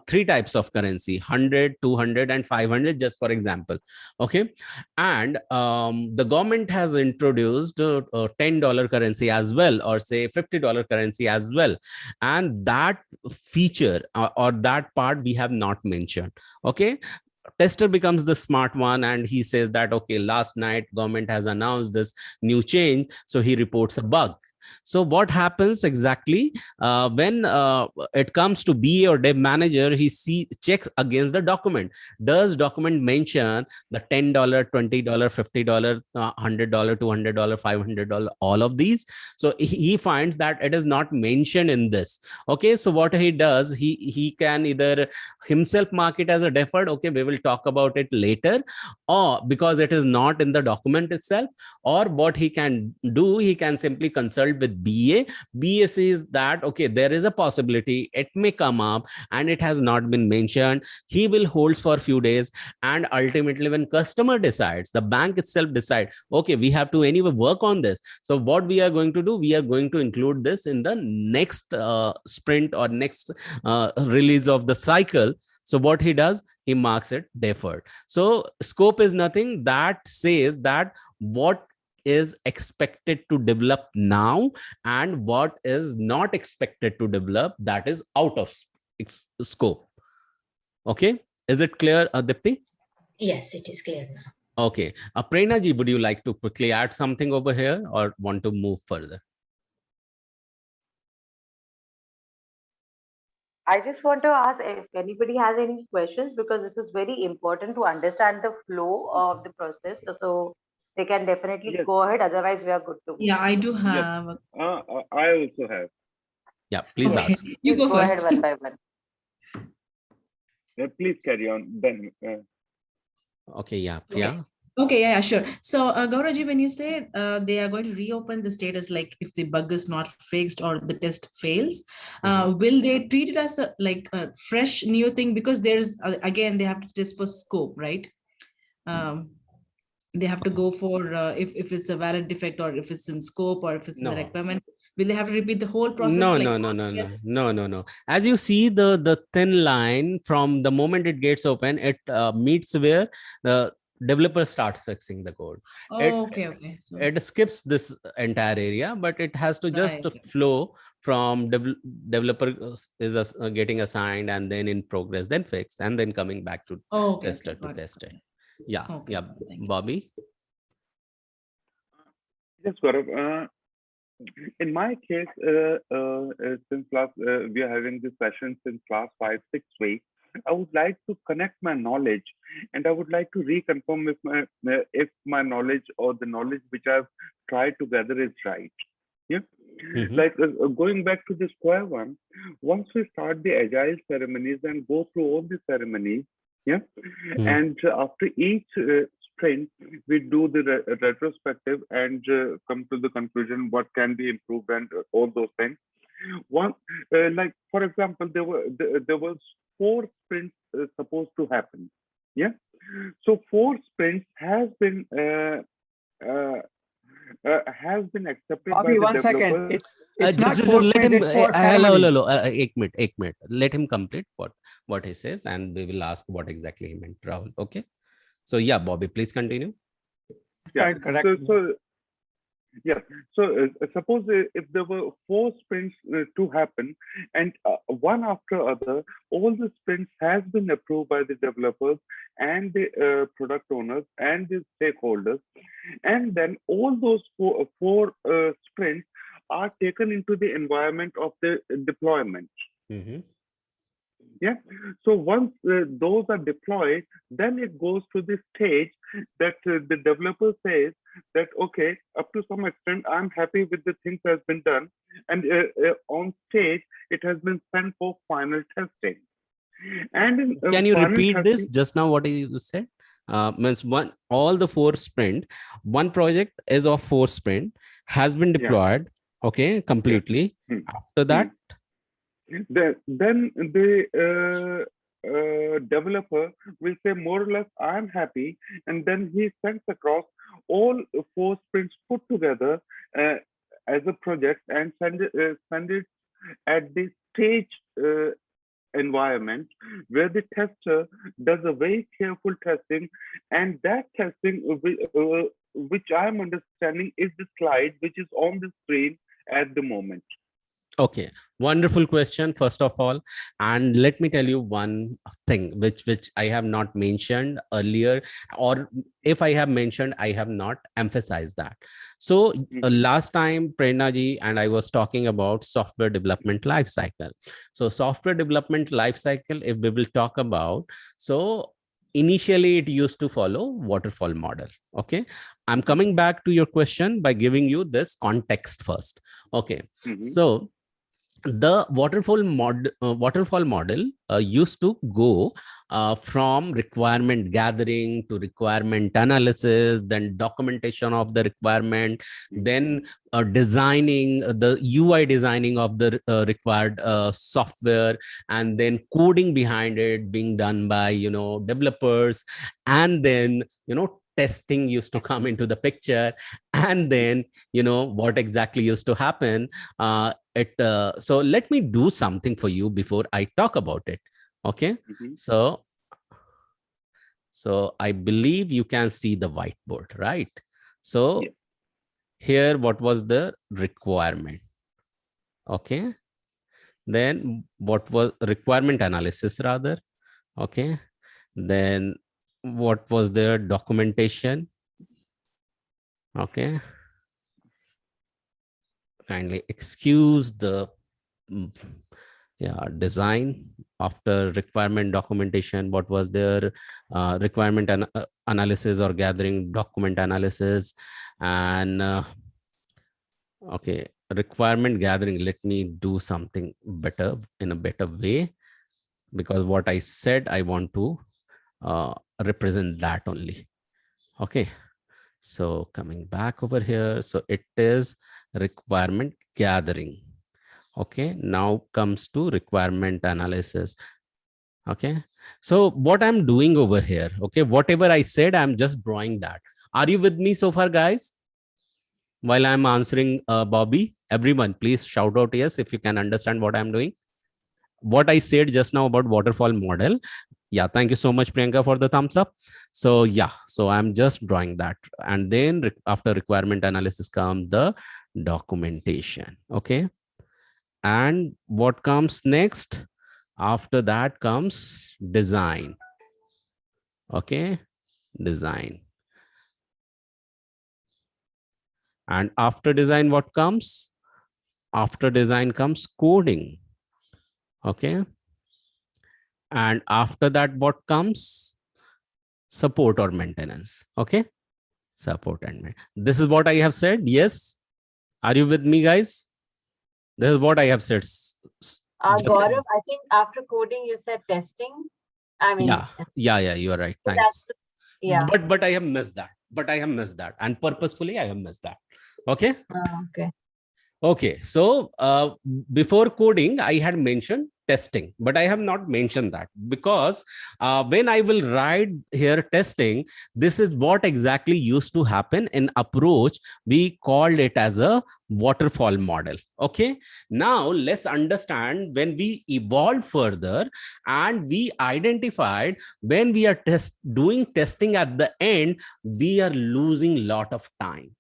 Speaker 1: three types of currency: 100, 200 and 500, just for example. Okay, and the government has introduced $10 currency as well, or say $50 currency as well, and that feature or that part we have not mentioned. Okay, tester becomes the smart one and he says that okay, last night government has announced this new change, so he reports a bug. So what happens exactly when it comes to BA or dev manager, he checks against the document. Does document mention the $10, $20, $50, $100, $200, $500, all of these? So he finds that it is not mentioned in this. Okay, so what he does, he can either himself mark it as a deferred, okay, we will talk about it later, or because it is not in the document itself. Or what he can do, he can simply consult with BA says that okay, there is a possibility it may come up and it has not been mentioned. He will hold for a few days, and ultimately when customer decides, the bank itself decide, okay, we have to anyway work on this, so what we are going to do, we are going to include this in the next sprint or next release of the cycle. So what he does, he marks it deferred. So scope is nothing that says that what is expected to develop now and what is not expected to develop, that is out of scope. Okay, is it clear, Dipti?
Speaker 2: Yes, it is clear now.
Speaker 1: Okay, Prerna ji, would you like to quickly add something over here or want to move further?
Speaker 3: I just want to ask if anybody has any questions, because this is very important to understand the flow of the process. So they can definitely
Speaker 4: Yes.
Speaker 3: go ahead. Otherwise, we are good to go.
Speaker 6: Yeah, I do
Speaker 4: Yes.
Speaker 6: have.
Speaker 4: I also have.
Speaker 1: Yeah, please
Speaker 6: Okay,
Speaker 1: ask.
Speaker 6: you
Speaker 3: Please
Speaker 6: go
Speaker 3: go ahead
Speaker 6: first.
Speaker 3: one by one.
Speaker 4: Please carry on. Then
Speaker 1: Okay, yeah,
Speaker 6: Okay.
Speaker 1: yeah.
Speaker 6: Okay, yeah, sure. So, Gauraji, when you say they are going to reopen the status, like if the bug is not fixed or the test fails, will they treat it as like a fresh new thing? Because there's again, they have to test for scope, right? They have to go for if it's a valid defect or if it's in scope or if it's in the
Speaker 1: No.
Speaker 6: requirement. Will they have to repeat the whole process?
Speaker 1: No,
Speaker 6: like
Speaker 1: no. As you see the thin line from the moment it gets open, it meets where the developer starts fixing the code.
Speaker 6: Oh, okay. So,
Speaker 1: It skips this entire area, but it has to just
Speaker 6: right.
Speaker 1: flow from developer is getting assigned and then in progress, then fixed, and then coming back to
Speaker 6: Oh, okay,
Speaker 1: tester to
Speaker 6: got
Speaker 1: test it.
Speaker 6: it.
Speaker 1: Yeah,
Speaker 6: Okay,
Speaker 1: yeah,
Speaker 6: thank you.
Speaker 1: Bobby.
Speaker 4: yes, Gaurav. In my case, since last we are having this session since last 5-6 weeks, I would like to connect my knowledge, and I would like to reconfirm if my knowledge or the knowledge which I've tried to gather is right. Yeah.
Speaker 1: Mhm.
Speaker 4: Like going back to the square one, once we start the agile ceremonies and go through all the ceremonies, yeah, and after each sprint, we do the retrospective and come to the conclusion what can be improved and all those things. One, like for example, there was 4 sprints supposed to happen, yeah. So 4 sprints uh, has been accepted by
Speaker 7: Bobby,
Speaker 4: the
Speaker 7: 1 second.
Speaker 4: developers.
Speaker 7: It's not
Speaker 1: Just
Speaker 7: 4
Speaker 1: let
Speaker 7: sprints,
Speaker 1: him.
Speaker 7: it's 4
Speaker 1: Hello,
Speaker 7: ceremonies.
Speaker 1: hello, hello. Ek minute. Let him complete what he says, and we will ask what exactly he meant, Rahul. Okay. So yeah, Bobby, please continue.
Speaker 4: Yeah.
Speaker 7: Correct.
Speaker 4: So yeah. So suppose if there were 4 sprints to happen, and one after other, all the sprints has been approved by the developers and the product owners and the stakeholders, and then all those four sprints are taken into the environment of the deployment.
Speaker 1: Mhm.
Speaker 4: Yeah. So once those are deployed, then it goes to the stage that the developer says that, okay, up to some extent, I'm happy with the things that has been done. And on stage, it has been sent for final testing. And in
Speaker 1: Can you
Speaker 4: final
Speaker 1: repeat this
Speaker 4: testing,
Speaker 1: just now? What you said? Means all the 4 sprint, one project is of 4 sprint has been
Speaker 4: yeah,
Speaker 1: deployed. Okay, completely.
Speaker 4: Hmm.
Speaker 1: After that,
Speaker 4: then the developer will say more or less, I'm happy, and then he sends across all 4 sprints put together as a project and send it at the stage environment where the tester does a very careful testing, and that testing which I'm understanding is the slide which is on the screen at the moment.
Speaker 1: okay, wonderful question, first of all. And let me tell you one thing which I have not mentioned earlier, or if I have mentioned, I have not emphasized that. So last time, Prerna ji and I was talking about software development life cycle. So software development life cycle, if we will talk about, so initially it used to follow waterfall model. Okay, I'm coming back to your question by giving you this context first. Okay, so the waterfall model used to go from requirement gathering to requirement analysis, then documentation of the requirement, then designing the UI designing of the required software, and then coding behind it being done by developers, and then testing used to come into the picture, and then what exactly used to happen. So let me do something for you before I talk about it. Okay. So I believe you can see the whiteboard, right? So here, what was the requirement? Okay. Then what was requirement analysis rather? Okay. Then what was their documentation? Okay. Kindly excuse the design. After requirement documentation, what was their requirement analysis or gathering document analysis, and okay, requirement gathering. Let me do something better in a better way, because what I said, I want to represent that only. Okay, so coming back over here, so it is requirement gathering. Okay, now comes to requirement analysis. Okay, so what I'm doing over here, okay, whatever I said, I'm just drawing that. Are you with me so far, guys? While I'm answering Bobby, everyone, please shout out yes if you can understand what I'm doing. What I said just now about waterfall model. Yeah, thank you so much, Priyanka, for the thumbs up. So yeah, so I'm just drawing that. And then after requirement analysis comes the documentation. Okay. And what comes next? After that comes design. Okay, design. And after design, what comes? After design comes coding. Okay. And after that, what comes? Support or maintenance. Okay. Support and maintenance. This is what I have said. Yes. Are you with me, guys? This is what I have said. Just-
Speaker 3: Gaurav, I think after coding, you said testing. I mean,
Speaker 1: yeah, you are right.
Speaker 3: so
Speaker 1: Thanks.
Speaker 3: yeah.
Speaker 1: But I have missed that. And purposefully I have missed that. Okay.
Speaker 3: Okay.
Speaker 1: Okay, so before coding, I had mentioned testing, but I have not mentioned that because when I will write here testing, this is what exactly used to happen in approach. We called it as a waterfall model. Okay, now let's understand when we evolved further and we identified when we are doing testing at the end, we are losing lot of time.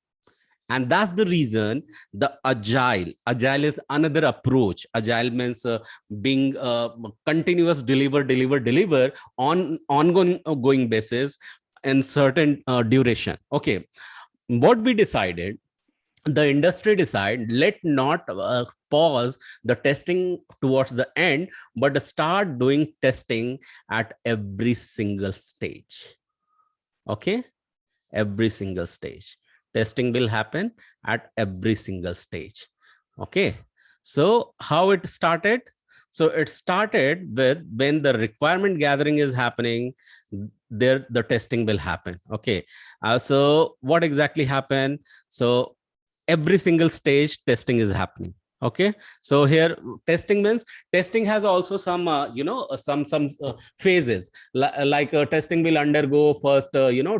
Speaker 1: And that's the reason the agile is another approach. Agile means being continuous, deliver on ongoing basis in certain duration. Okay, what we decided, the industry decide, let not pause the testing towards the end, but start doing testing at every single stage. Okay, every single stage testing will happen at every single stage. Okay, so how it started? So it started with when the requirement gathering is happening, there the testing will happen. Okay, so what exactly happened? So every single stage testing is happening. Okay, so here testing means testing has also some some phases. Like testing will undergo first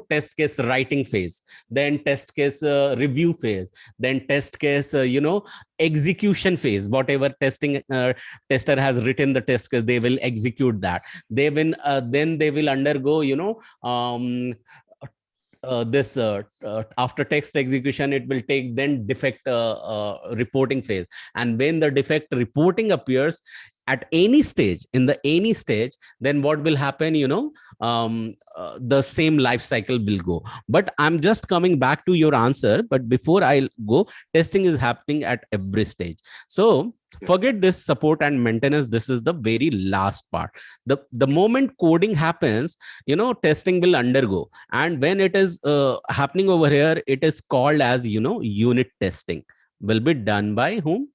Speaker 1: test case writing phase, then test case review phase, then test case execution phase. Whatever testing tester has written the test case, they will execute that. They will then they will undergo this after text execution, it will take then defect reporting phase. And when the defect reporting appears at any stage, in the any stage, then what will happen, the same life cycle will go. But I'm just coming back to your answer, but before I go, testing is happening at every stage. So forget this support and maintenance, this is the very last part. The moment coding happens, testing will undergo. And when it is happening over here, it is called as unit testing, will be done by whom?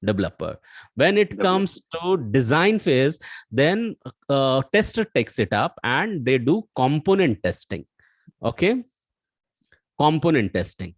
Speaker 1: Developer. When it comes to design phase, then tester takes it up and they do component testing. Okay, component testing.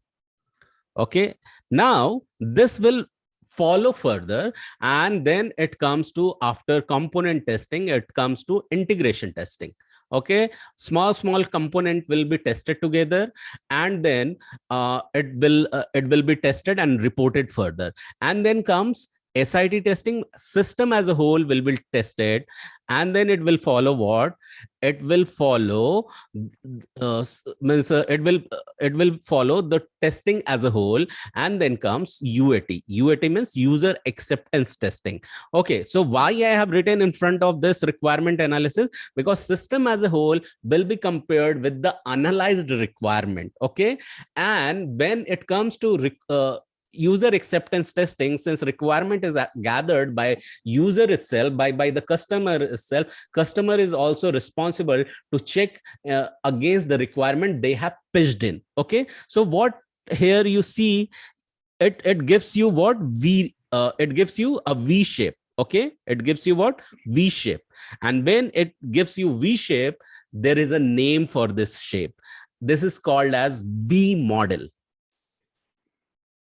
Speaker 1: Okay, now this will follow further, and then it comes to, after component testing, it comes to integration testing. Okay, small component will be tested together, and then it will be tested and reported further. And then comes SIT testing, system as a whole will be tested. And then it will follow what? It will follow it will follow the testing as a whole. And then comes UAT. UAT means user acceptance testing. Okay, so why I have written in front of this requirement analysis? Because system as a whole will be compared with the analyzed requirement. Okay, and when it comes to user acceptance testing, since requirement is gathered by user itself, by the customer itself, customer is also responsible to check against the requirement they have pitched in. Okay, so what here you see, it gives you what? It gives you a V shape. Okay, it gives you what? V shape. And when it gives you V shape, there is a name for this shape. This is called as V model.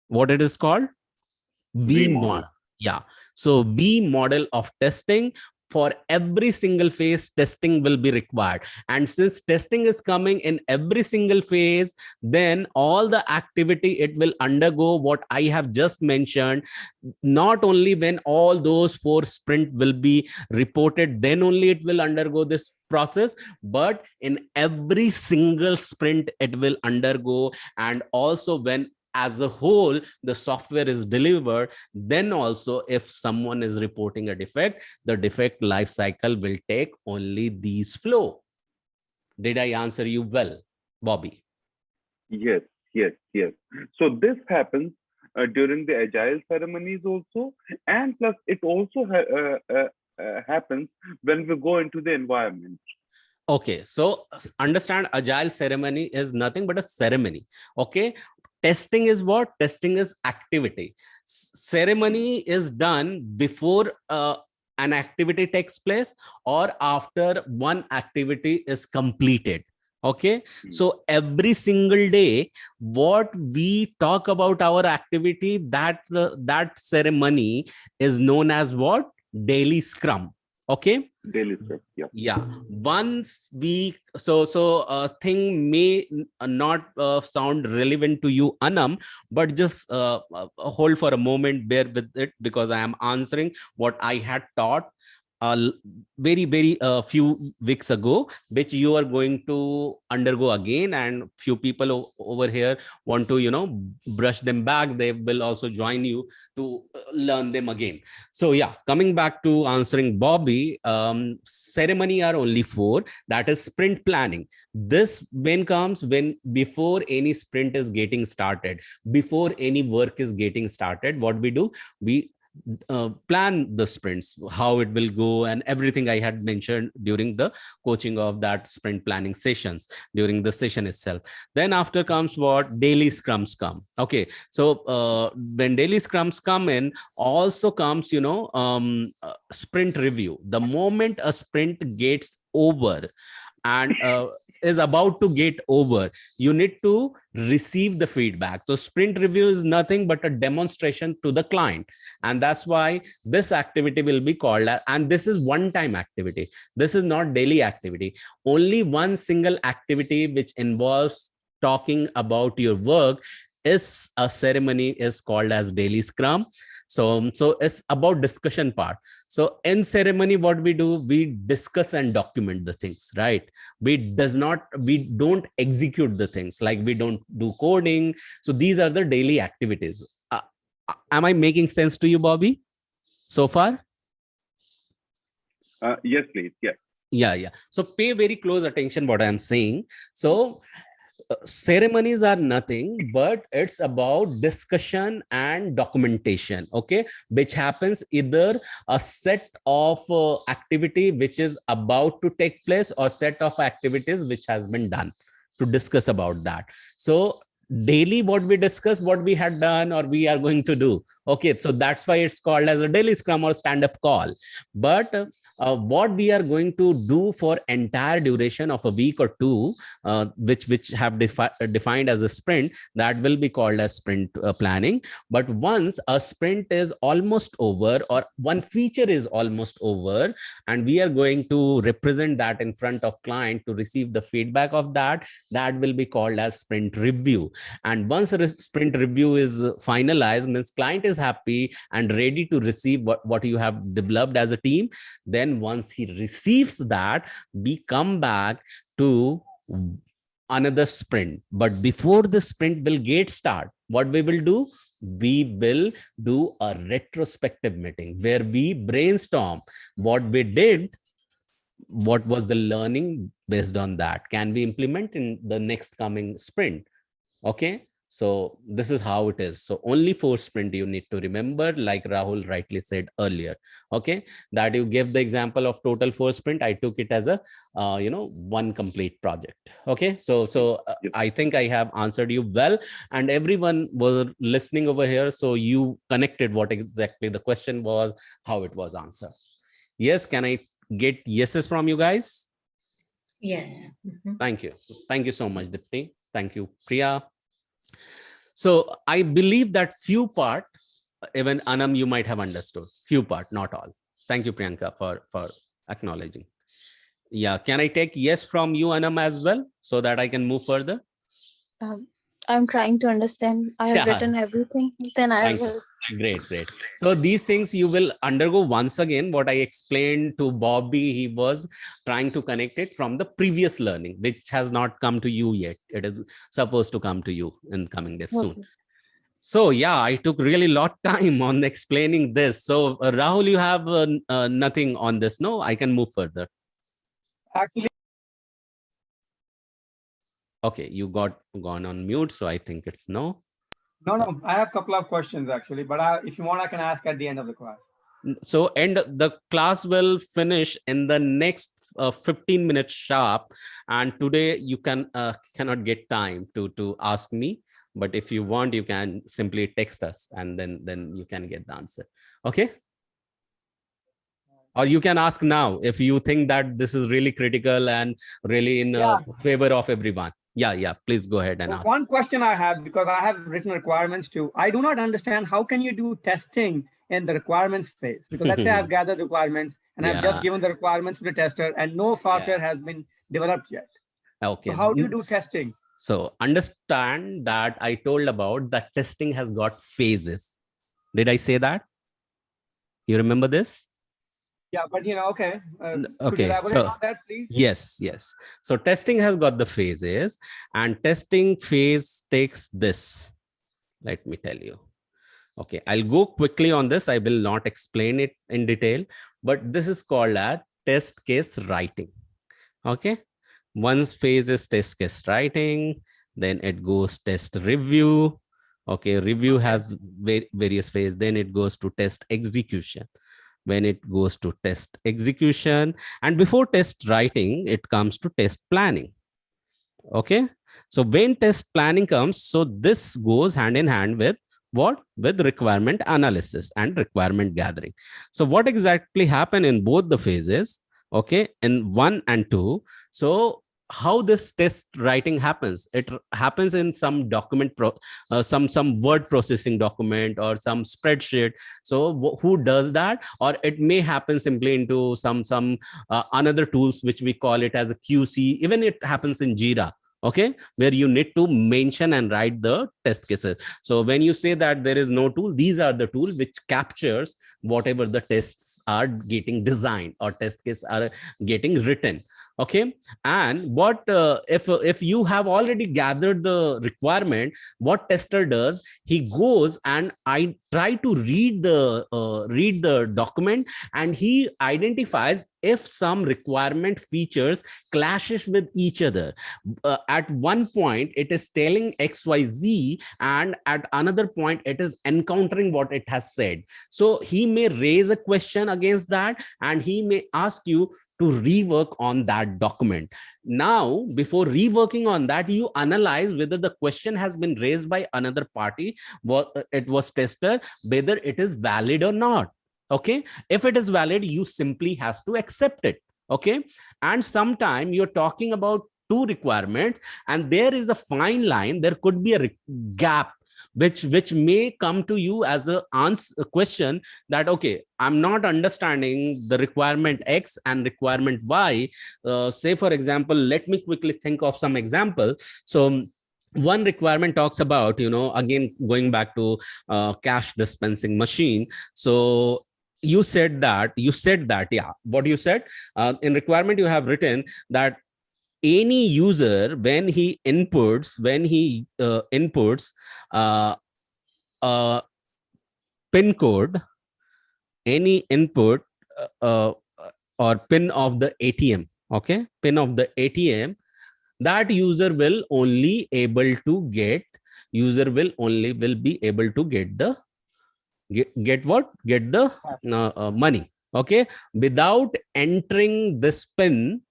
Speaker 1: What it is called? V model. Yeah, so V model of testing. For every single phase, testing will be required. And since testing is coming in every single phase, then all the activity, it will undergo what I have just mentioned. Not only when all those 4 sprint will be reported, then only it will undergo this process, but in every single sprint it will undergo. And also when as a whole the software is delivered, then also if someone is reporting a defect, the defect life cycle will take only these flow. Did I answer you well, Bobby?
Speaker 4: Yes. So this happens during the agile ceremonies also, and plus it also happens when we go into the environment.
Speaker 1: Okay, so understand, agile ceremony is nothing but a ceremony. Okay, Testing is what? Testing is activity. Ceremony is done before an activity takes place or after one activity is completed. Okay, so every single day, what we talk about our activity, that ceremony is known as what? Daily scrum. Okay.
Speaker 4: Daily script. Yeah.
Speaker 1: Yeah, once we thing may not sound relevant to you, Anam, but just hold for a moment, bear with it, because I am answering what I had taught very few weeks ago, which you are going to undergo again, and few people over here want to brush them back. They will also join you to learn them again. So yeah, coming back to answering Bobby, ceremony are only 4. That is sprint planning. This when comes when before any sprint is getting started, before any work is getting started, what we do, we plan the sprints, how it will go, and everything I had mentioned during the coaching of that sprint planning sessions during the session itself. Then after comes what? Daily scrums come. Okay, so when daily scrums come in, also comes sprint review. The moment a sprint gets over and is about to get over, you need to receive the feedback. So sprint review is nothing but a demonstration to the client, and that's why this activity will be called, and this is one time activity, this is not daily activity. Only one single activity which involves talking about your work is a ceremony, is called as daily scrum. So it's about discussion part. So in ceremony, what we do, we discuss and document the things, right? We don't execute the things, like we don't do coding. So these are the daily activities. Am I making sense to you, Bobby, so far?
Speaker 4: Yes, please. Yes.
Speaker 1: Yeah. So pay very close attention what I'm saying. So ceremonies are nothing but it's about discussion and documentation, okay, which happens either a set of activity which is about to take place or set of activities which has been done to discuss about that. So daily what we discuss, what we had done or we are going to do, okay, so that's why it's called as a daily scrum or stand-up call. But what we are going to do for entire duration of a week or two, which have defined as a sprint, that will be called as sprint planning. But once a sprint is almost over or one feature is almost over, and we are going to represent that in front of client to receive the feedback of that, that will be called as sprint review. And once a sprint review is finalized, means client is happy and ready to receive what you have developed as a team, then once he receives that, we come back to another sprint. But before the sprint will get start, what we will do, we will do a retrospective meeting where we brainstorm what we did, what was the learning based on that, can we implement in the next coming sprint. Okay, so this is how it is. So only 4 sprint you need to remember, like Rahul rightly said earlier. Okay, that you gave the example of total 4 sprint, I took it as a one complete project. Okay, so
Speaker 4: Yes.
Speaker 1: I think I have answered you well, and everyone was listening over here, so you connected what exactly the question was, how it was answered. Yes, can I get yeses from you guys?
Speaker 2: Yes. Mhm.
Speaker 1: Thank you so much, Dipti. Thank you, Priya. So I believe that few part, even Anam, you might have understood few part, not all. Thank you, Priyanka, for acknowledging. Yeah, can I take yes from you, Anam, as well, so that I can move further?
Speaker 5: I'm trying to understand. I have
Speaker 1: Yeah.
Speaker 5: written everything. Then I
Speaker 1: Thank
Speaker 5: will.
Speaker 1: Great. So these things you will undergo once again. What I explained to Bobby, he was trying to connect it from the previous learning, which has not come to you yet. It is supposed to come to you in coming days soon.
Speaker 5: Okay.
Speaker 1: So yeah, I took really lot time on explaining this. So Rahul, you have nothing on this? No, I can move further.
Speaker 7: Actually,
Speaker 1: Okay, you got gone on mute, so I think it's no.
Speaker 7: no. I have a couple of questions actually, but if you want, I can ask at the end of the class.
Speaker 1: So and the class will finish in the next 15 minutes sharp, and today you cannot get time to ask me, but if you want, you can simply text us, and then you can get the answer. Okay. Or you can ask now if you think that this is really critical and really in favor of everyone. Yeah, please go ahead and ask.
Speaker 7: One question I have, because I have written requirements too. I do not understand how can you do testing in the requirements phase? Because let's say I've gathered requirements and I've just given the requirements to the tester and no software has been developed yet.
Speaker 1: Okay.
Speaker 7: So how do you do testing?
Speaker 1: So understand that I told about that testing has got phases. Did I say that? You remember this?
Speaker 7: Yeah, but okay. Could you
Speaker 1: Okay,
Speaker 7: elaborate
Speaker 1: so
Speaker 7: on that, please?
Speaker 1: yes. So testing has got the phases, and testing phase takes this. Let me tell you. Okay, I'll go quickly on this. I will not explain it in detail, but this is called as test case writing. Okay, one phase is test case writing, then it goes test review. Okay, review has various phases. Then it goes to test execution. When it goes to test execution, and before test writing, it comes to test planning. Okay, so when test planning comes, so this goes hand in hand with what? With requirement analysis and requirement gathering. So what exactly happened in both the phases? Okay, in 1 and 2. So how this test writing happens? It happens in some document some word processing document or some spreadsheet. So who does that? Or it may happen simply into some another tools, which we call it as a QC. Even it happens in Jira. Okay, where you need to mention and write the test cases. So when you say that there is no tool, these are the tool which captures whatever the tests are getting designed or test case are getting written. Okay, and what if you have already gathered the requirement, what tester does? He goes and I try to read the document, and he identifies if some requirement features clashes with each other. At one point it is telling XYZ, and at another point it is encountering what it has said. So he may raise a question against that, and he may ask you to rework on that document. Now, before reworking on that, you analyze whether the question has been raised by another party, what it was tested, whether it is valid or not. Okay, if it is valid, you simply has to accept it. Okay, and sometime you're talking about two requirements, and there is a fine line. There could be a gap which may come to you as a question that, okay, I'm not understanding the requirement X and requirement Y. Say for example, let me quickly think of some example. So one requirement talks about, again going back to cash dispensing machine. So you said that yeah, what you said in requirement, you have written that any user, when he inputs pin code, any input or pin of the ATM, okay, pin of the ATM, that user will only be able to get the money. Okay, without entering this pin,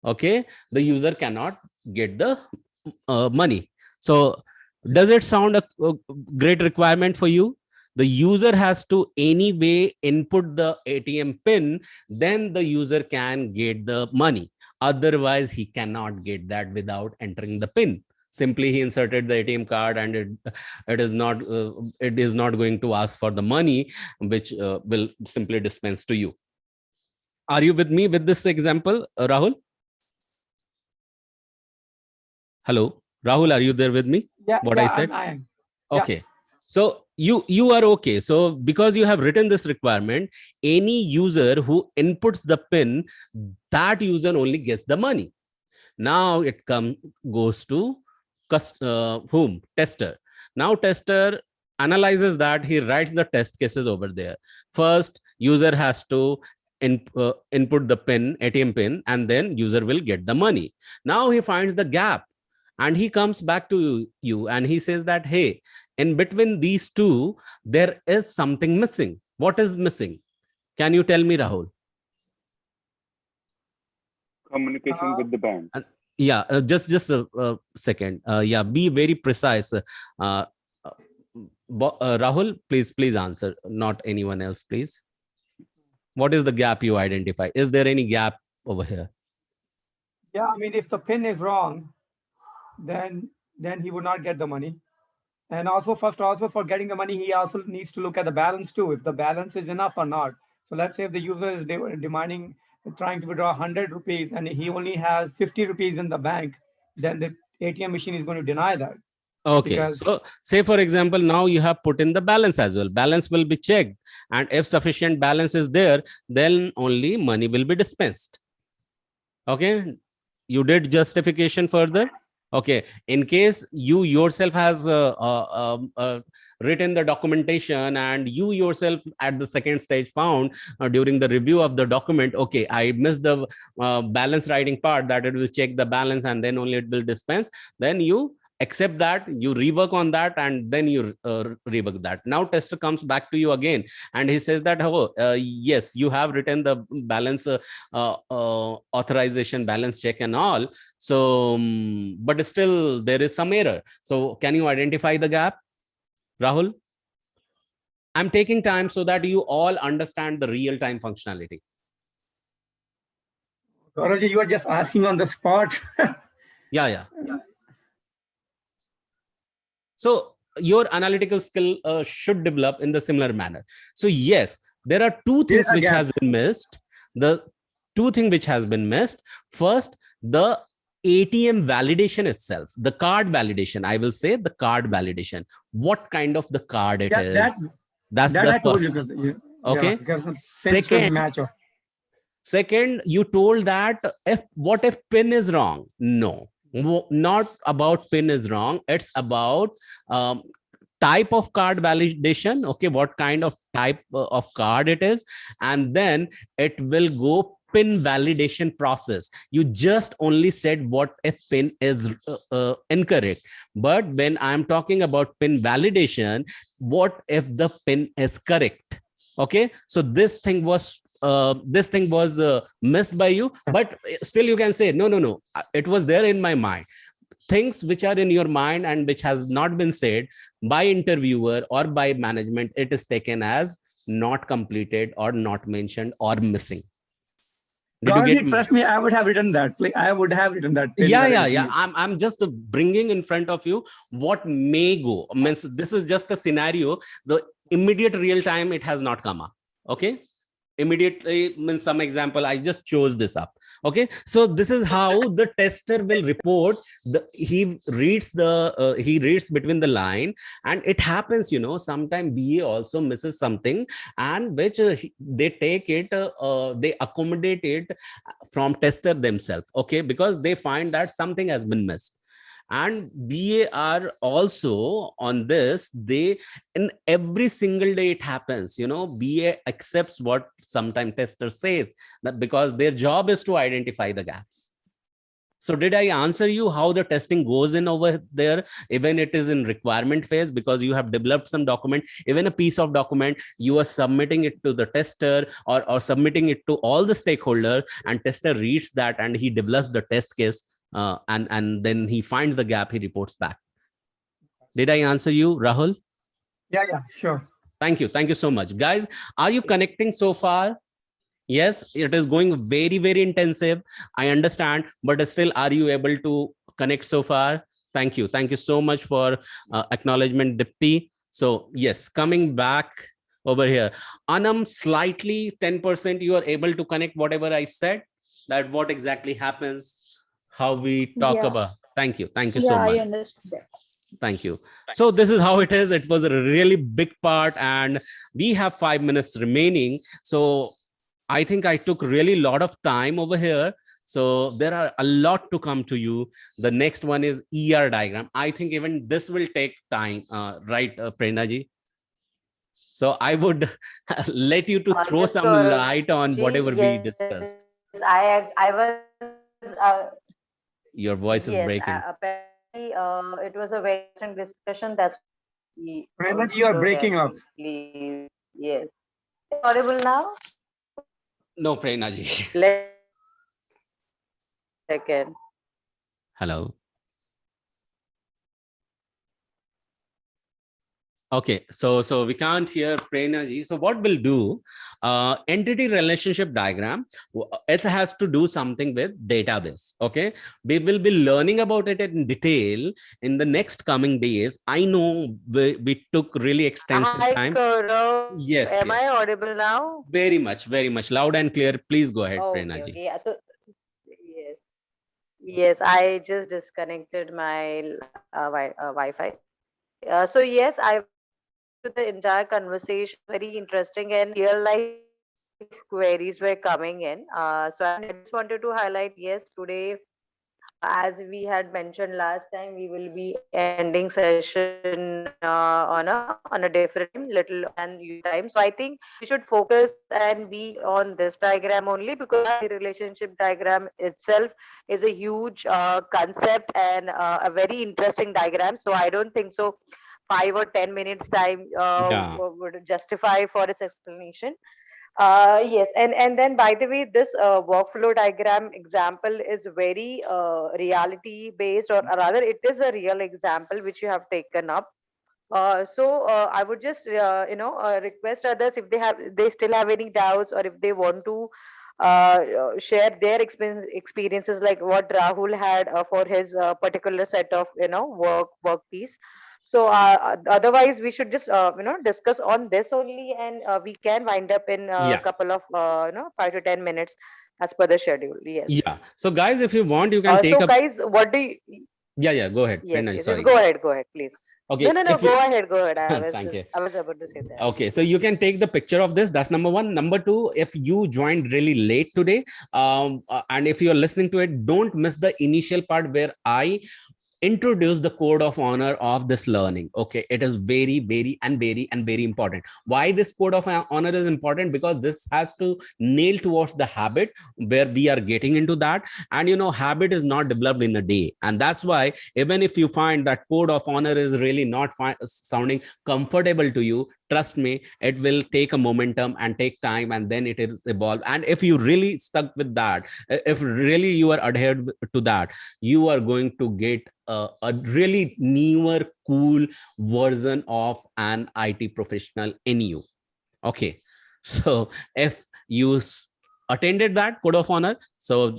Speaker 1: okay, the user cannot get the money. So does it sound a great requirement for you? The user has to anyway input the ATM pin, then the user can get the money. Otherwise, he cannot get that without entering the pin. Simply he inserted the ATM card, and it is not going to ask for the money, which will simply dispense to you. Are you with me with this example, Rahul? Hello, Rahul, are you there with me?
Speaker 7: Yeah,
Speaker 1: I said?
Speaker 7: I am.
Speaker 1: Okay. So you are okay. So because you have written this requirement, any user who inputs the pin, that user only gets the money. Now it goes to whom? Tester. Now tester analyzes that, he writes the test cases over there. First, user has to input the pin, ATM pin, and then user will get the money. Now he finds the gap, and he comes back to you and he says that, hey, in between these two, there is something missing. What is missing? Can you tell me, Rahul?
Speaker 4: Communication with the bank.
Speaker 1: Yeah, just a second. Yeah, be very precise. Rahul, please answer, not anyone else, please. What is the gap you identify? Is there any gap over here?
Speaker 7: Yeah, I mean, if the pin is wrong, then he would not get the money. And also, also for getting the money, he also needs to look at the balance too, if the balance is enough or not. So let's say if the user is demanding, trying to withdraw 100 rupees and he only has 50 rupees in the bank, then the ATM machine is going to deny that.
Speaker 1: Okay,
Speaker 7: Because
Speaker 1: so say for example, now you have put in the balance as well. Balance will be checked, and if sufficient balance is there, then only money will be dispensed. Okay, you did justification further. Okay, in case you yourself has written the documentation and you yourself at the second stage found during the review of the document, okay, I missed the balance writing part, that it will check the balance and then only it will dispense, then you accept that, you rework on that, and then you rework that. Now tester comes back to you again and he says that, oh, yes, you have written the balance authorization, balance check and all, so but still there is some error. So can you identify the gap, Rahul? I'm taking time so that you all understand the real time functionality.
Speaker 7: Gaurav, you are just asking on the spot.
Speaker 1: Yeah. So your analytical skill should develop in the similar manner. So yes, there are two things which has been missed. The two things which has been missed. First, the ATM validation itself, the card validation. I will say the card validation. What kind of the card it is? That's
Speaker 7: that
Speaker 1: the
Speaker 7: I told
Speaker 1: first.
Speaker 7: you.
Speaker 1: Okay.
Speaker 7: Second,
Speaker 1: Second, you told that what if pin is wrong? No, not about pin is wrong. It's about type of card validation. Okay, what kind of type of card it is, and then it will go pin validation process. You just only said what if pin is incorrect, but when I'm talking about pin validation, what if the pin is correct? Okay, so this thing was missed by you, but still you can say no, it was there in my mind. Things which are in your mind and which has not been said by interviewer or by management, it is taken as not completed or not mentioned or missing. Did you get
Speaker 7: trust me, I would have written that. Like, I would have written that.
Speaker 1: Yeah. I'm just bringing in front of you what may go. Means this is just a scenario. The immediate real time, it has not come up. Okay. Immediately means some example, I just chose this up. Okay, so this is how the tester will report. He reads between the line, and it happens, sometimes BA also misses something, and which they take it, they accommodate it from tester themselves. Okay, because they find that something has been missed. And BA are also on this, they in every single day it happens, BA accepts what sometimes tester says, that because their job is to identify the gaps. So did I answer you how the testing goes in over there? Even it is in requirement phase, because you have developed some document, even a piece of document, you are submitting it to the tester or submitting it to all the stakeholders, and tester reads that and he develops the test case. And then he finds the gap, he reports back. Did I answer you, Rahul?
Speaker 7: Yeah, sure.
Speaker 1: Thank you so much, guys. Are you connecting so far? Yes, it is going very, very intensive, I understand, but still, are you able to connect so far? Thank you so much for acknowledgement, Dipti. So yes, coming back over here, Anam, slightly 10% you are able to connect whatever I said, that what exactly happens, how we talk about. Thank you so much.
Speaker 5: I understand.
Speaker 1: Thank you. So this is how it is. It was a really big part, and we have 5 minutes remaining. So I think I took really a lot of time over here. So there are a lot to come to you. The next one is ER diagram. I think even this will take time, right, Prerna ji? So I would let you to throw some light on whatever we discussed.
Speaker 3: I was.
Speaker 1: Your voice is breaking.
Speaker 3: Apparently, it was a very interesting discussion. That's
Speaker 7: Prerna, you are breaking up.
Speaker 3: Please, yes. Audible now?
Speaker 1: No, Prerna ji.
Speaker 3: Let's second.
Speaker 1: Hello. Okay, so we can't hear Prerna ji. So what we'll do, entity relationship diagram, it has to do something with database. Okay, we will be learning about it in detail in the next coming days. I know we took really extensive
Speaker 3: Hi,
Speaker 1: time.
Speaker 3: Gaurav.
Speaker 1: Yes,
Speaker 3: Am I
Speaker 1: yes,
Speaker 3: audible now?
Speaker 1: very much loud and clear. Please go ahead, Prerna
Speaker 3: Okay,
Speaker 1: ji.
Speaker 3: okay. Yeah. So, yes, yes, I just disconnected my Wi-Fi. So yes, I was listening to the entire conversation. Very interesting and real life queries were coming in. So I just wanted to highlight, yes, today, as we had mentioned last time, we will be ending session on a different time, little than usual time. So I think we should focus and be on this diagram only, because the relationship diagram itself is a huge concept and a very interesting diagram. So I don't think so 5 or 10 minutes time
Speaker 1: Yeah,
Speaker 3: would justify for its explanation. Yes, and then by the way, this workflow diagram example is very reality based, or rather, it is a real example which you have taken up. So I would just request others, if they still have any doubts, or if they want to share their experiences, like what Rahul had for his particular set of work piece. So otherwise, we should just discuss on this only, and we can wind up in a
Speaker 1: yeah,
Speaker 3: couple of 5 to 10 minutes as per the schedule. Yes.
Speaker 1: yeah. So guys, if you want, you can take
Speaker 3: So
Speaker 1: up.
Speaker 3: guys, what do you?
Speaker 1: Yeah. Go ahead,
Speaker 3: Yes,
Speaker 1: Prerna ji.
Speaker 3: yes, yes.
Speaker 1: Sorry.
Speaker 3: Go ahead, please. No,
Speaker 1: Okay,
Speaker 3: no, no.
Speaker 1: if you.
Speaker 3: Go ahead, go ahead.
Speaker 1: Thank you.
Speaker 3: I was about to say that.
Speaker 1: Okay, so you can take the picture of this. That's number one. Number two, if you joined really late today, and if you're listening to it, don't miss the initial part where I introduce the code of honor of this learning. Okay, it is very important. Why this code of honor is important? Because this has to nail towards the habit where we are getting into that. And habit is not developed in a day, and that's why even if you find that code of honor is really not sounding comfortable to you, trust me, it will take a momentum and take time, and then it is evolved. And if you really stuck with that, if really you are adhered to that, you are going to get a really newer, cool version of an IT professional in you. Okay, so if you attended that code of honor, so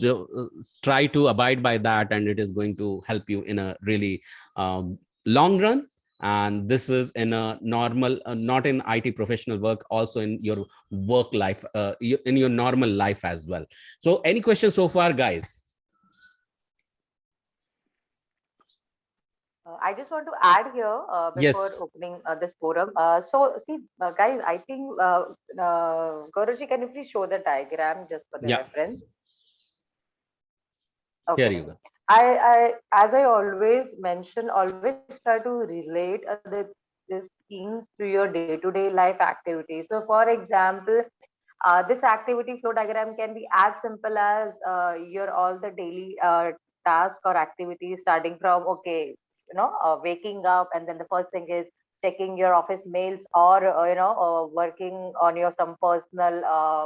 Speaker 1: try to abide by that, and it is going to help you in a really long run. And this is in a normal, not in IT professional work, also in your work life, in your normal life as well. So any questions so far, guys?
Speaker 3: I just want to add here before
Speaker 1: Yes.
Speaker 3: opening this forum. So, see, guys, I think, Gaurav, can you please show the diagram just for the
Speaker 1: Yeah,
Speaker 3: reference?
Speaker 1: here
Speaker 3: Okay.
Speaker 1: you go.
Speaker 3: As I always mention, always try to relate these things to your day-to-day life activities. So, for example, this activity flow diagram can be as simple as your all the daily tasks or activities, starting from, okay, waking up, and then the first thing is checking your office mails, or working on your some personal,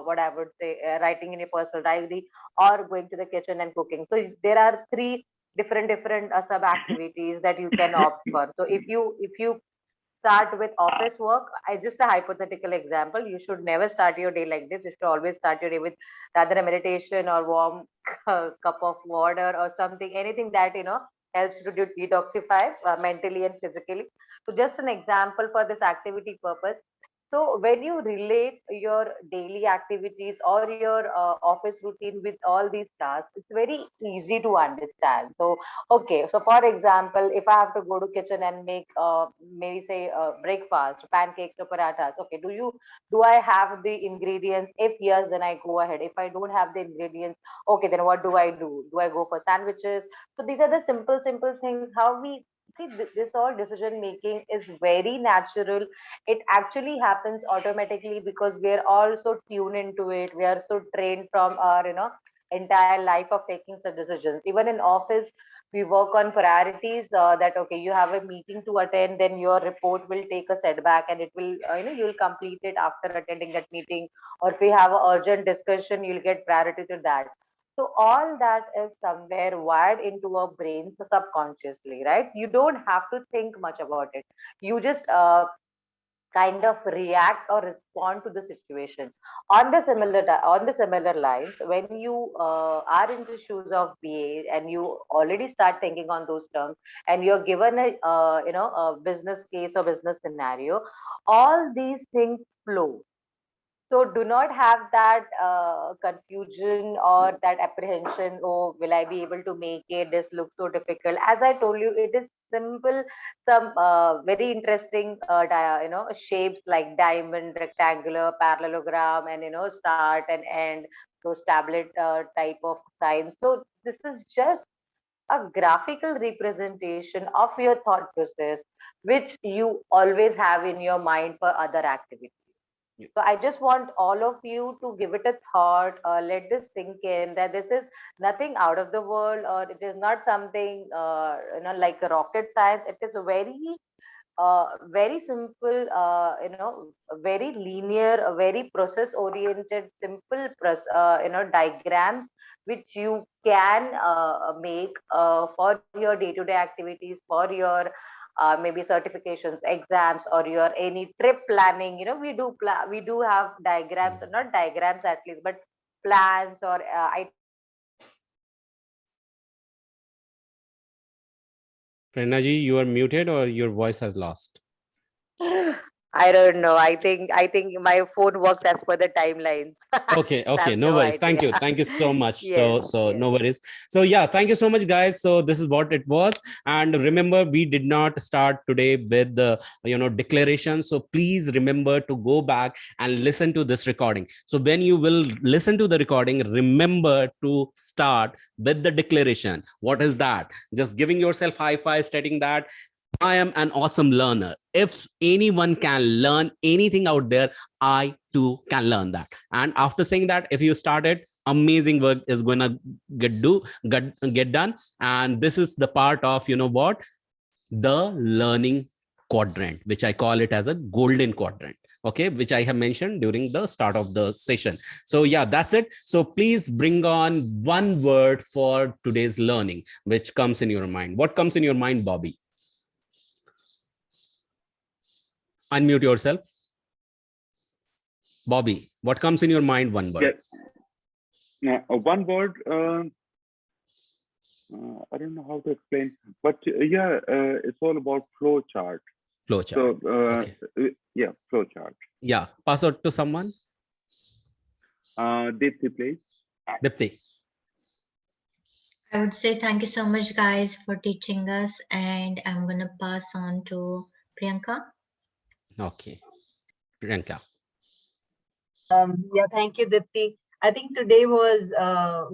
Speaker 3: what I would say, writing in your personal diary, or going to the kitchen and cooking. So there are three different sub activities that you can opt for. So if you start with office work, I just a hypothetical example, you should never start your day like this. You should always start your day with rather a meditation or warm cup of water or something, anything that helps you to detoxify mentally and physically. So just an example for this activity purpose. So when you relate your daily activities or your office routine with all these tasks, it's very easy to understand. So okay, so for example, if I have to go to kitchen and make maybe say breakfast, pancakes or parathas, okay, do I have the ingredients? If yes, then I go ahead. If I don't have the ingredients, okay, then what do I do? Do I go for sandwiches? So these are the simple things. How we see this all decision making is very natural. It actually happens automatically because we are all so tuned into it. We are so trained from our entire life of taking such decisions. Even in office, we work on priorities, that okay, you have a meeting to attend, then your report will take a setback, and it will you'll complete it after attending that meeting. Or if we have an urgent discussion, you'll get priority to that. So all that is somewhere wired into our brains subconsciously, right? You don't have to think much about it. You just kind of react or respond to the situation. On the similar lines, when you are in the shoes of BA and you already start thinking on those terms, and you're given a a business case or business scenario, all these things flow. So do not have that confusion or that apprehension. Oh, will I be able to make it? This looks so difficult. As I told you, it is simple. Some very interesting, shapes like diamond, rectangular, parallelogram, and start and end. Those tablet type of signs. So this is just a graphical representation of your thought process, which you always have in your mind for other activities. So I just want all of you to give it a thought, let this sink in that this is nothing out of the world, or it is not something like a rocket science. It is a very simple, very linear, very process oriented, simple, diagrams which you can make for your day to day activities, for your maybe certifications, exams, or your any trip planning. We do have diagrams, not diagrams at least, but plans or
Speaker 1: Prerna ji, you are muted or your voice has lost.
Speaker 3: I don't know. I think my phone works as per the timelines.
Speaker 1: Okay,
Speaker 3: I
Speaker 1: okay,
Speaker 3: have
Speaker 1: no
Speaker 3: no
Speaker 1: worries. Thank
Speaker 3: idea.
Speaker 1: you, thank you so much.
Speaker 3: Yes,
Speaker 1: So
Speaker 3: yes.
Speaker 1: no worries. So yeah, thank you so much, guys. So this is what it was. And remember, we did not start today with the declaration. So please remember to go back and listen to this recording. So when you will listen to the recording, remember to start with the declaration. What is that? Just giving yourself high five, stating that I am an awesome learner. If anyone can learn anything out there, I too can learn that. And after saying that, if you started, amazing work is going to get done. And this is the part of, what? The learning quadrant, which I call it as a golden quadrant. Okay, which I have mentioned during the start of the session. So yeah, that's it. So please bring on one word for today's learning, which comes in your mind. What comes in your mind, Bobby? Unmute yourself. Bobby, what comes in your mind? One word.
Speaker 4: Yes. One word. I don't know how to explain, but it's all about flow chart.
Speaker 1: Flow chart.
Speaker 4: So
Speaker 1: Okay.
Speaker 4: yeah, flow chart.
Speaker 1: Yeah. Pass out to someone.
Speaker 4: Deepthi, please.
Speaker 1: Dipti.
Speaker 2: I would say thank you so much, guys, for teaching us, and I'm gonna pass on to Priyanka.
Speaker 1: Okay. Priyanka.
Speaker 8: Yeah, thank you, Dipti. I think today was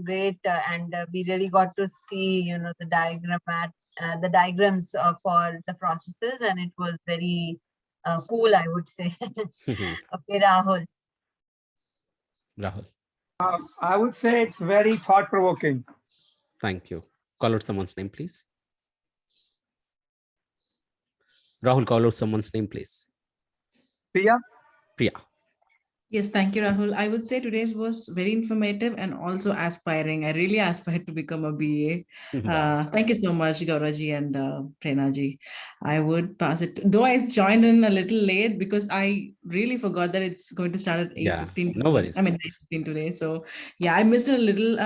Speaker 8: great, and we really got to see, the the diagrams for the processes, and it was very cool, I would say. Okay, Rahul.
Speaker 1: Rahul.
Speaker 7: I would say it's very thought provoking.
Speaker 1: Thank you. Call out someone's name, please. Rahul, call out someone's name, please.
Speaker 7: Priya?
Speaker 1: Priya.
Speaker 6: Yes, thank you, Rahul. I would say today's was very informative and also aspiring. I really aspired to become a BA. Thank you so much, Gauraji and Prerna ji. I would pass it, though I joined in a little late because I really forgot that it's going to start at 8:15.
Speaker 1: No worries.
Speaker 6: I mean 9:15 today. So yeah, I missed a little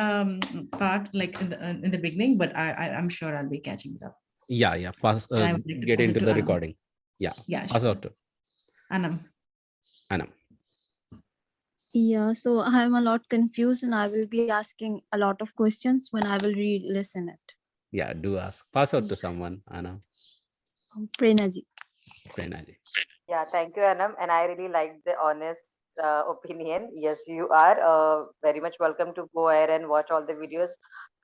Speaker 6: part like in the beginning, but I'm sure I'll be catching it up.
Speaker 1: Yeah. Pass. Get into the recording. Yeah. Pass out to
Speaker 6: Anam.
Speaker 5: Yeah, so I'm a lot confused and I will be asking a lot of questions when I will re-listen it.
Speaker 1: Yeah, do ask. Pass out to someone, Anna.
Speaker 5: Prerna ji.
Speaker 1: Prerna ji.
Speaker 3: Yeah, thank you, Anam. And I really like the honest opinion. Yes, you are very much welcome to go ahead and watch all the videos.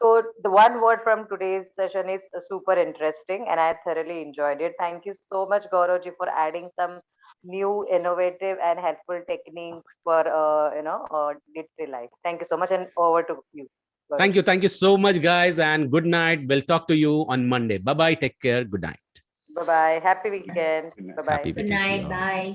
Speaker 3: So the one word from today's session is super interesting, and I thoroughly enjoyed it. Thank you so much, Gauraji, for adding some new, innovative, and helpful techniques for day-to-day life. Thank you so much, and over to you. Gauraji.
Speaker 1: Thank you so much, guys, and good night. We'll talk to you on Monday. Bye bye. Take care. Good night.
Speaker 3: Bye bye. Happy weekend. Bye bye.
Speaker 1: Happy
Speaker 2: Good
Speaker 1: weekend to you
Speaker 2: night.
Speaker 1: all.
Speaker 2: Bye.